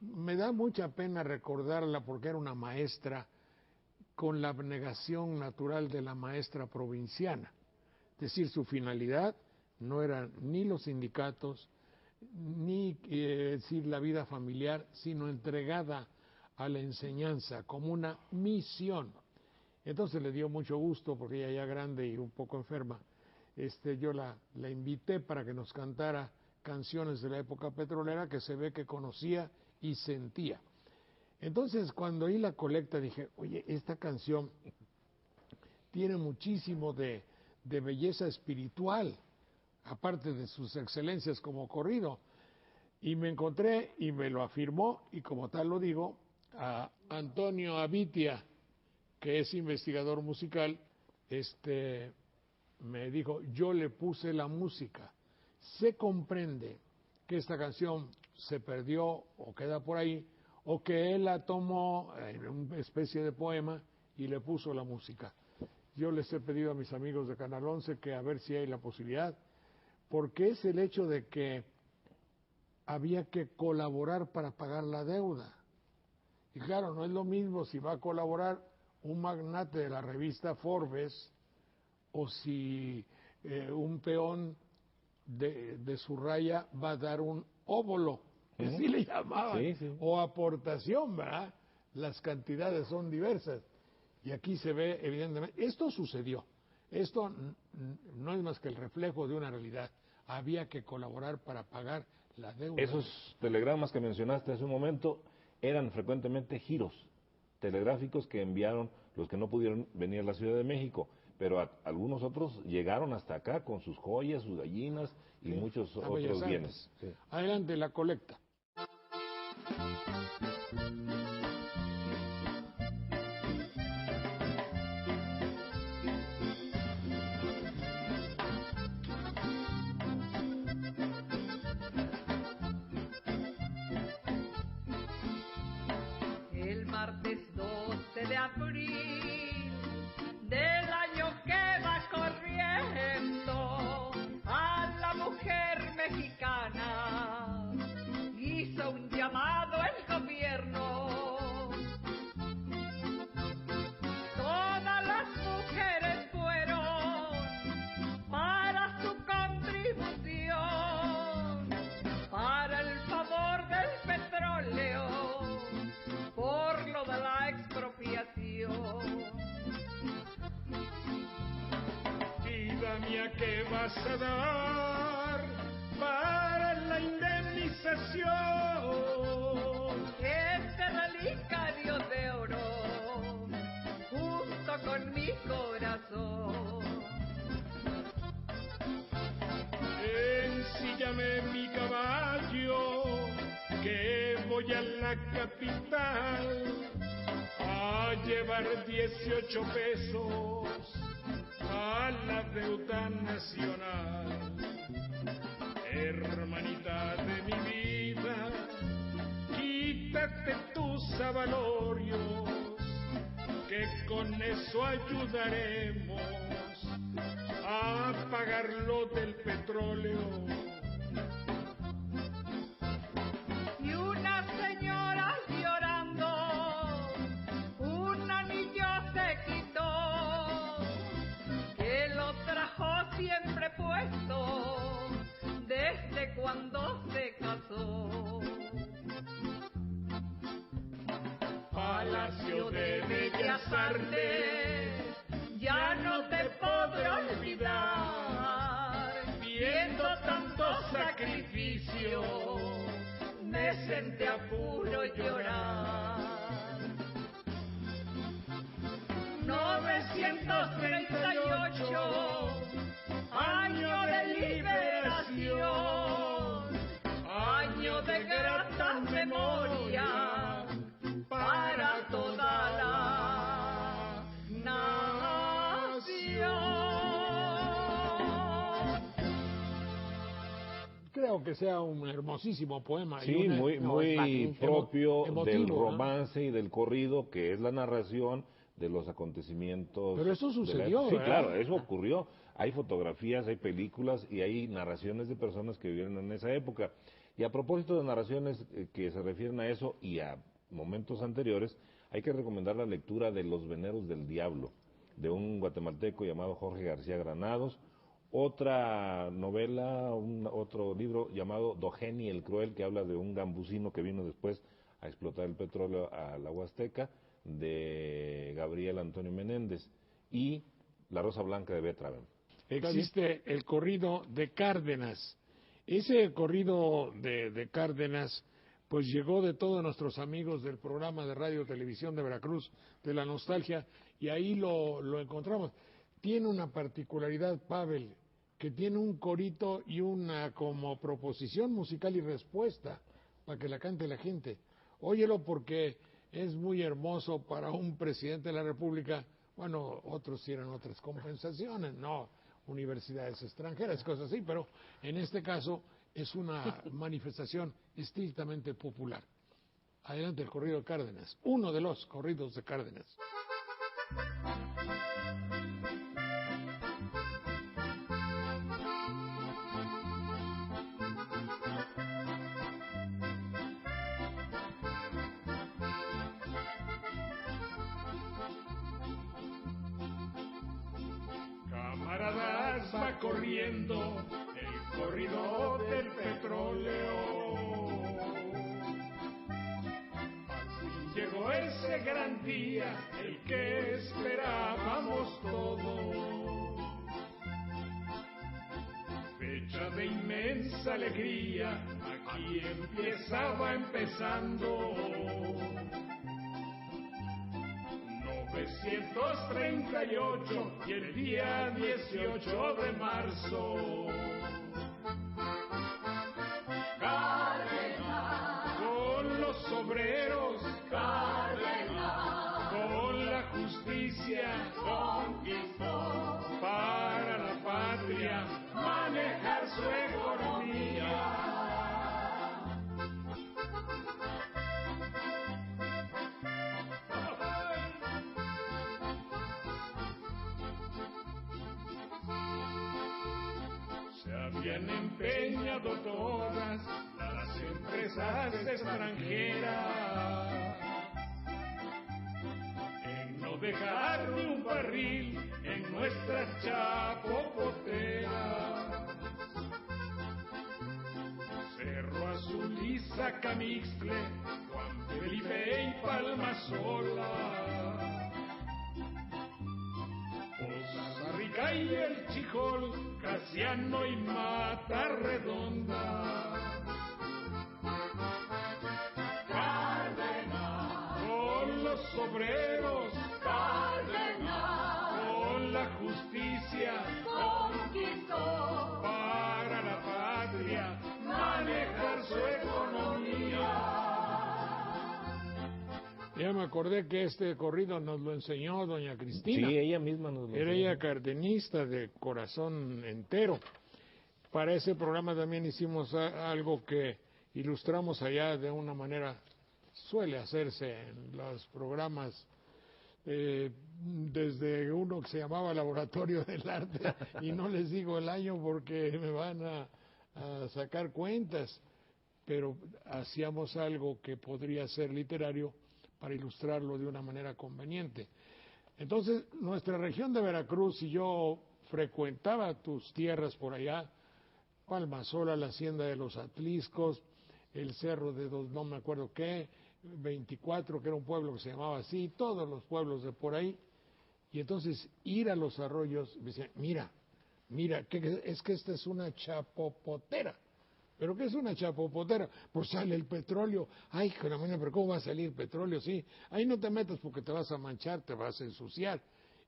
me da mucha pena recordarla porque era una maestra con la abnegación natural de la maestra provinciana. Es decir, su finalidad no eran ni los sindicatos, ni decir la vida familiar, sino entregada a la enseñanza como una misión. Entonces le dio mucho gusto, porque ella ya grande y un poco enferma, yo la invité para que nos cantara canciones de la época petrolera que se ve que conocía y sentía. Entonces cuando oí la colecta dije, oye, esta canción tiene muchísimo de belleza espiritual, aparte de sus excelencias como corrido. Y me encontré, y me lo afirmó, y como tal lo digo, a Antonio Abitia, que es investigador musical, me dijo, yo le puse la música. Se comprende que esta canción se perdió o queda por ahí, o que él la tomó en una especie de poema y le puso la música. Yo les he pedido a mis amigos de Canal 11 que a ver si hay la posibilidad, porque es el hecho de que había que colaborar para pagar la deuda. Y claro, no es lo mismo si va a colaborar un magnate de la revista Forbes o si un peón de su raya va a dar un óbolo, que así le llamaban, o aportación, ¿verdad? Las cantidades son diversas. Y aquí se ve, evidentemente, esto sucedió. Esto no es más que el reflejo de una realidad. Había que colaborar para pagar la deuda. Esos telegramas que mencionaste hace un momento eran frecuentemente giros telegráficos que enviaron los que no pudieron venir a la Ciudad de México, pero algunos otros llegaron hasta acá con sus joyas, sus gallinas y muchos otros bienes. Sí. Adelante, la colecta. El martes 12 de abril del año que va corriendo, a la mujer mexicana hizo un llamado el gobierno. Todas las mujeres fueron para su contribución, para el favor del petróleo, por lo de la expropiación. Vida mía, ¿qué vas a dar para la indemnización? Este relicario de oro, junto con mi corazón. Ensíllame mi caballo, que voy a la capital a llevar 18 pesos a la deuda nacional. Hermanita de mi vida, quítate tus avalorios, que con eso ayudaremos a pagar lo del petróleo. Y una señora llorando, un anillo se quitó, que lo trajo siempre puesto desde cuando se casó. Palacio de Bellas Artes, ya no te podré olvidar, viendo tanto sacrificio, me senté a puro llorar. 938, año de liberación, año de grata memoria para toda la nación. Creo que sea un hermosísimo poema. Sí, y muy propio emotivo, del ¿no? romance y del corrido, que es la narración de los acontecimientos. Pero eso sucedió, Sí, ¿verdad? claro, eso ocurrió. Hay fotografías, hay películas y hay narraciones de personas que vivieron en esa época. Y a propósito de narraciones que se refieren a eso y a momentos anteriores, hay que recomendar la lectura de Los Veneros del Diablo, de un guatemalteco llamado Jorge García Granados. Otra novela, otro libro llamado Dogeni el Cruel, que habla de un gambusino que vino después a explotar el petróleo a la Huasteca, de Gabriel Antonio Menéndez, y La Rosa Blanca de Beethoven. Existe el corrido de Cárdenas. Ese corrido de Cárdenas pues llegó de todos nuestros amigos del programa de Radio Televisión de Veracruz, de La Nostalgia, y ahí lo encontramos. Tiene una particularidad, Pavel, que tiene un corito y una como proposición musical y respuesta para que la cante la gente. Óyelo porque es muy hermoso para un presidente de la República. Bueno, otros tienen otras compensaciones, no universidades extranjeras, cosas así, pero en este caso es una manifestación estrictamente popular. Adelante el corrido de Cárdenas, uno de los corridos de Cárdenas. camaradas va corriendo el corrido del petróleo. Así llegó ese gran día, el que esperábamos todos. Fecha de inmensa alegría, aquí empezando. 938 y el día 18 de marzo. Cárdenas, con los obreros, Cárdenas, con la justicia, conquistó para la patria manejar su economía. Habían empeñado todas las empresas extranjeras en no dejar ni un barril en nuestras chapopoteras. Cerro Azul y Zacamixtle, Juan Felipe y Palmasola, Poza Rica y el Chijol, Casiano y Mata Redonda. Cárdenas, con los obreros, Cárdenas, con la justicia, conquistó para la patria manejar su economía. Ya me acordé que este corrido nos lo enseñó doña Cristina. Sí, ella misma nos lo Era enseñó. ella cardenista de corazón entero. Para ese programa también hicimos algo que ilustramos allá de una manera, suele hacerse en los programas, desde uno que se llamaba Laboratorio del Arte, y no les digo el año porque me van a sacar cuentas, pero hacíamos algo que podría ser literario para ilustrarlo de una manera conveniente. Entonces, nuestra región de Veracruz, y yo frecuentaba tus tierras por allá, Palmasola, la hacienda de los Atliscos, el cerro de no me acuerdo qué, 24, que era un pueblo que se llamaba así, todos los pueblos de por ahí, y entonces ir a los arroyos, me decían, mira, es que esta es una chapopotera. ¿Pero qué es una chapopotera? Pues sale el petróleo. Ay, pero ¿cómo va a salir petróleo? Sí, ahí no te metas porque te vas a manchar, te vas a ensuciar.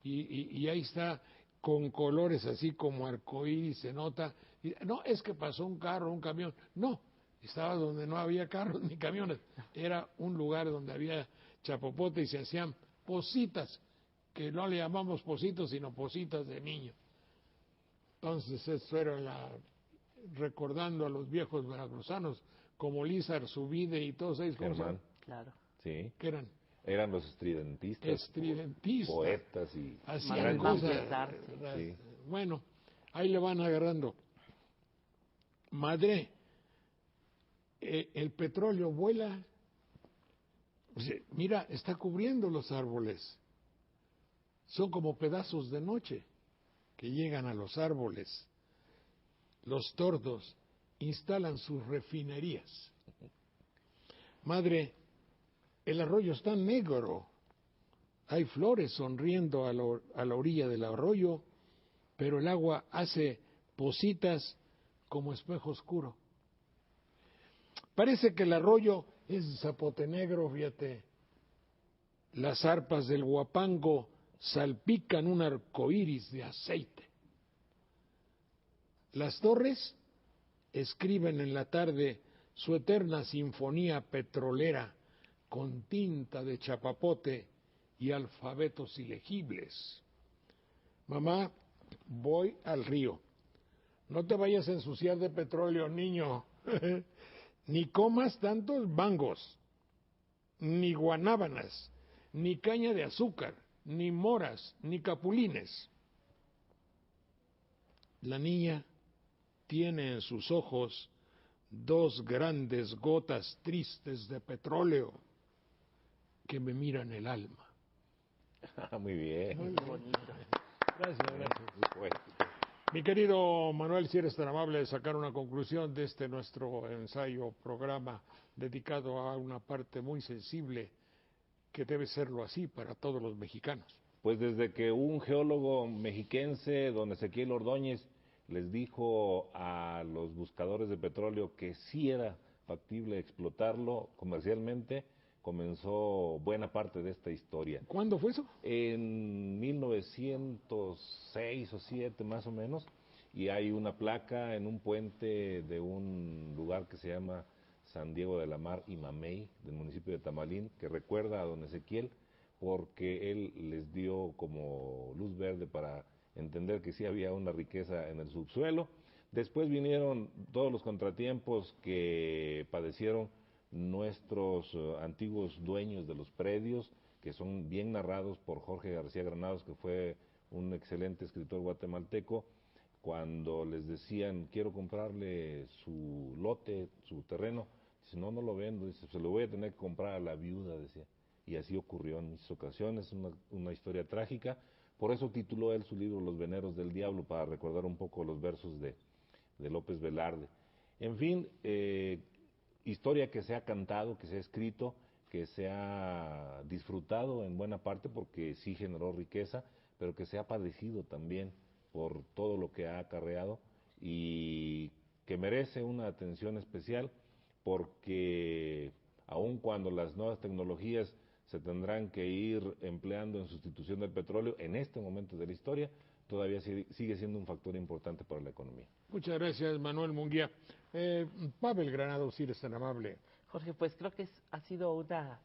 Y ahí está con colores así como arcoíris, se nota. Y, no, es que pasó un carro, un camión. No, estaba donde no había carros ni camiones. Era un lugar donde había chapopote y se hacían positas, que no le llamamos positos, sino positas de niño. Entonces, eso era recordando a los viejos veracruzanos, como Lizar, Zubide y todos ellos. Germán. Claro. Sí. ¿Qué eran? Eran los estridentistas. Estridentistas. Poetas y... Hacían cosas. Sí. Bueno, ahí le van agarrando. Madre, el petróleo vuela. O sea, mira, está cubriendo los árboles. Son como pedazos de noche que llegan a los árboles. Los tordos instalan sus refinerías. Madre, el arroyo está negro. Hay flores sonriendo a la orilla del arroyo, pero el agua hace positas como espejo oscuro. Parece que el arroyo es zapote negro, fíjate. Las arpas del Huapango salpican un arcoíris de aceite. Las torres escriben en la tarde su eterna sinfonía petrolera con tinta de chapapote y alfabetos ilegibles. Mamá, voy al río. No te vayas a ensuciar de petróleo, niño. Ni comas tantos mangos, ni guanábanas, ni caña de azúcar, ni moras, ni capulines. La niña tiene en sus ojos dos grandes gotas tristes de petróleo que me miran el alma. Muy bien. Muy bonito. Gracias, gracias. Muy poético. Mi querido Manuel, si eres tan amable de sacar una conclusión de este nuestro ensayo, programa dedicado a una parte muy sensible que debe serlo así para todos los mexicanos. Pues desde que un geólogo mexiquense, don Ezequiel Ordóñez, les dijo a los buscadores de petróleo que sí era factible explotarlo comercialmente, comenzó buena parte de esta historia. ¿Cuándo fue eso? En 1906 o 7 más o menos, y hay una placa en un puente de un lugar que se llama San Diego de la Mar y Mamey, del municipio de Tamalín, que recuerda a don Ezequiel, porque él les dio como luz verde para entender que sí había una riqueza en el subsuelo. Después vinieron todos los contratiempos que padecieron nuestros antiguos dueños de los predios, que son bien narrados por Jorge García Granados, que fue un excelente escritor guatemalteco, cuando les decían, quiero comprarle su lote, su terreno, dice, no lo vendo, dice, se lo voy a tener que comprar a la viuda, decía. Y así ocurrió en muchas ocasiones, una historia trágica. Por eso tituló él su libro Los Veneros del Diablo, para recordar un poco los versos de López Velarde. En fin, historia que se ha cantado, que se ha escrito, que se ha disfrutado en buena parte porque sí generó riqueza, pero que se ha padecido también por todo lo que ha acarreado y que merece una atención especial porque aun cuando las nuevas tecnologías se tendrán que ir empleando en sustitución del petróleo, en este momento de la historia, todavía sigue siendo un factor importante para la economía. Muchas gracias, Manuel Munguía. Pavel Granados, si eres tan amable. Jorge, pues creo que ha sido una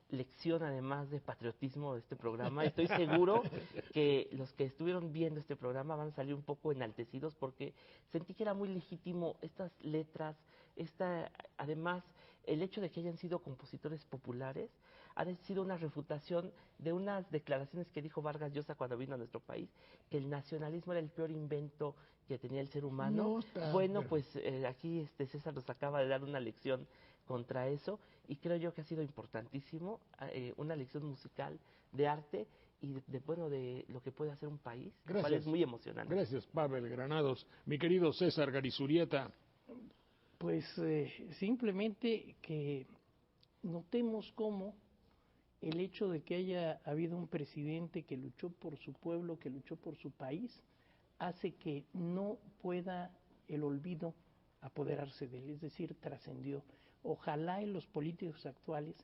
lección además de patriotismo de este programa. Estoy seguro que los que estuvieron viendo este programa van a salir un poco enaltecidos porque sentí que era muy legítimo estas letras, además el hecho de que hayan sido compositores populares ha sido una refutación de unas declaraciones que dijo Vargas Llosa cuando vino a nuestro país, que el nacionalismo era el peor invento que tenía el ser humano. Pues aquí César nos acaba de dar una lección contra eso y creo yo que ha sido importantísimo, una lección musical de arte y de lo que puede hacer un país, lo cual es muy emocionante. Gracias, Pavel Granados. Mi querido César Garizurieta. Pues simplemente que notemos cómo el hecho de que haya habido un presidente que luchó por su pueblo, que luchó por su país, hace que no pueda el olvido apoderarse de él, es decir, trascendió. Ojalá los políticos actuales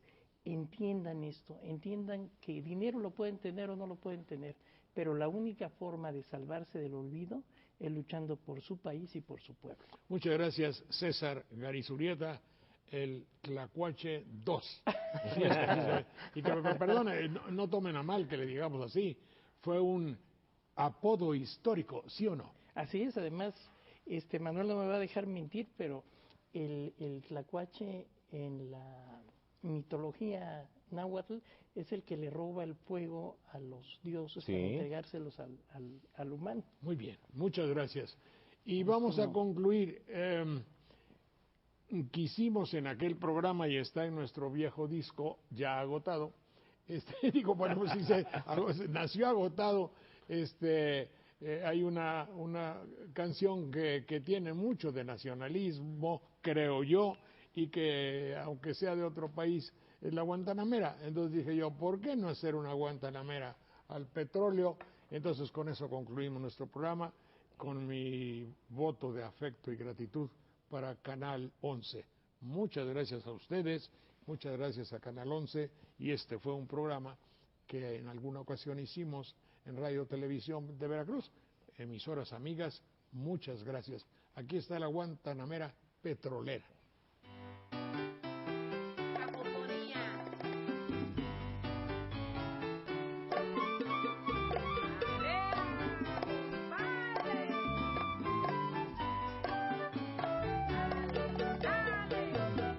entiendan esto, entiendan que dinero lo pueden tener o no lo pueden tener, pero la única forma de salvarse del olvido es luchando por su país y por su pueblo. Muchas gracias, César Garizurieta, el Tlacuache 2. Y que me perdone, no tomen a mal que le digamos así, fue un apodo histórico, ¿sí o no? Así es, además, Manuel no me va a dejar mentir, pero el Tlacuache en la mitología náhuatl es el que le roba el fuego a los dioses para entregárselos al humano. Muy bien, muchas gracias. Y vamos a concluir. Quisimos en aquel programa, y está en nuestro viejo disco, ya agotado, nació agotado, hay una canción que tiene mucho de nacionalismo, creo yo, y que aunque sea de otro país, es la Guantanamera. Entonces dije yo, ¿por qué no hacer una Guantanamera al petróleo? Entonces con eso concluimos nuestro programa, con mi voto de afecto y gratitud para Canal 11. Muchas gracias a ustedes, muchas gracias a Canal 11, y este fue un programa que en alguna ocasión hicimos en Radio Televisión de Veracruz. Emisoras amigas, muchas gracias. Aquí está la Guantanamera petrolera.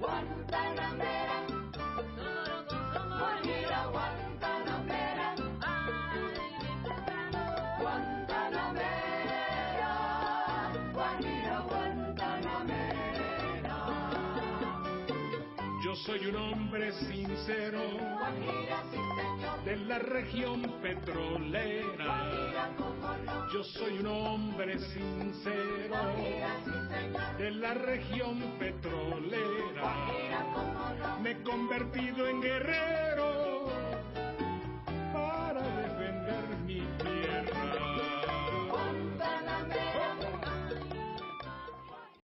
Guantanamera, Yo soy un hombre sincero de la región petrolera. Yo soy un hombre sincero de la región petrolera. Me he convertido en guerrero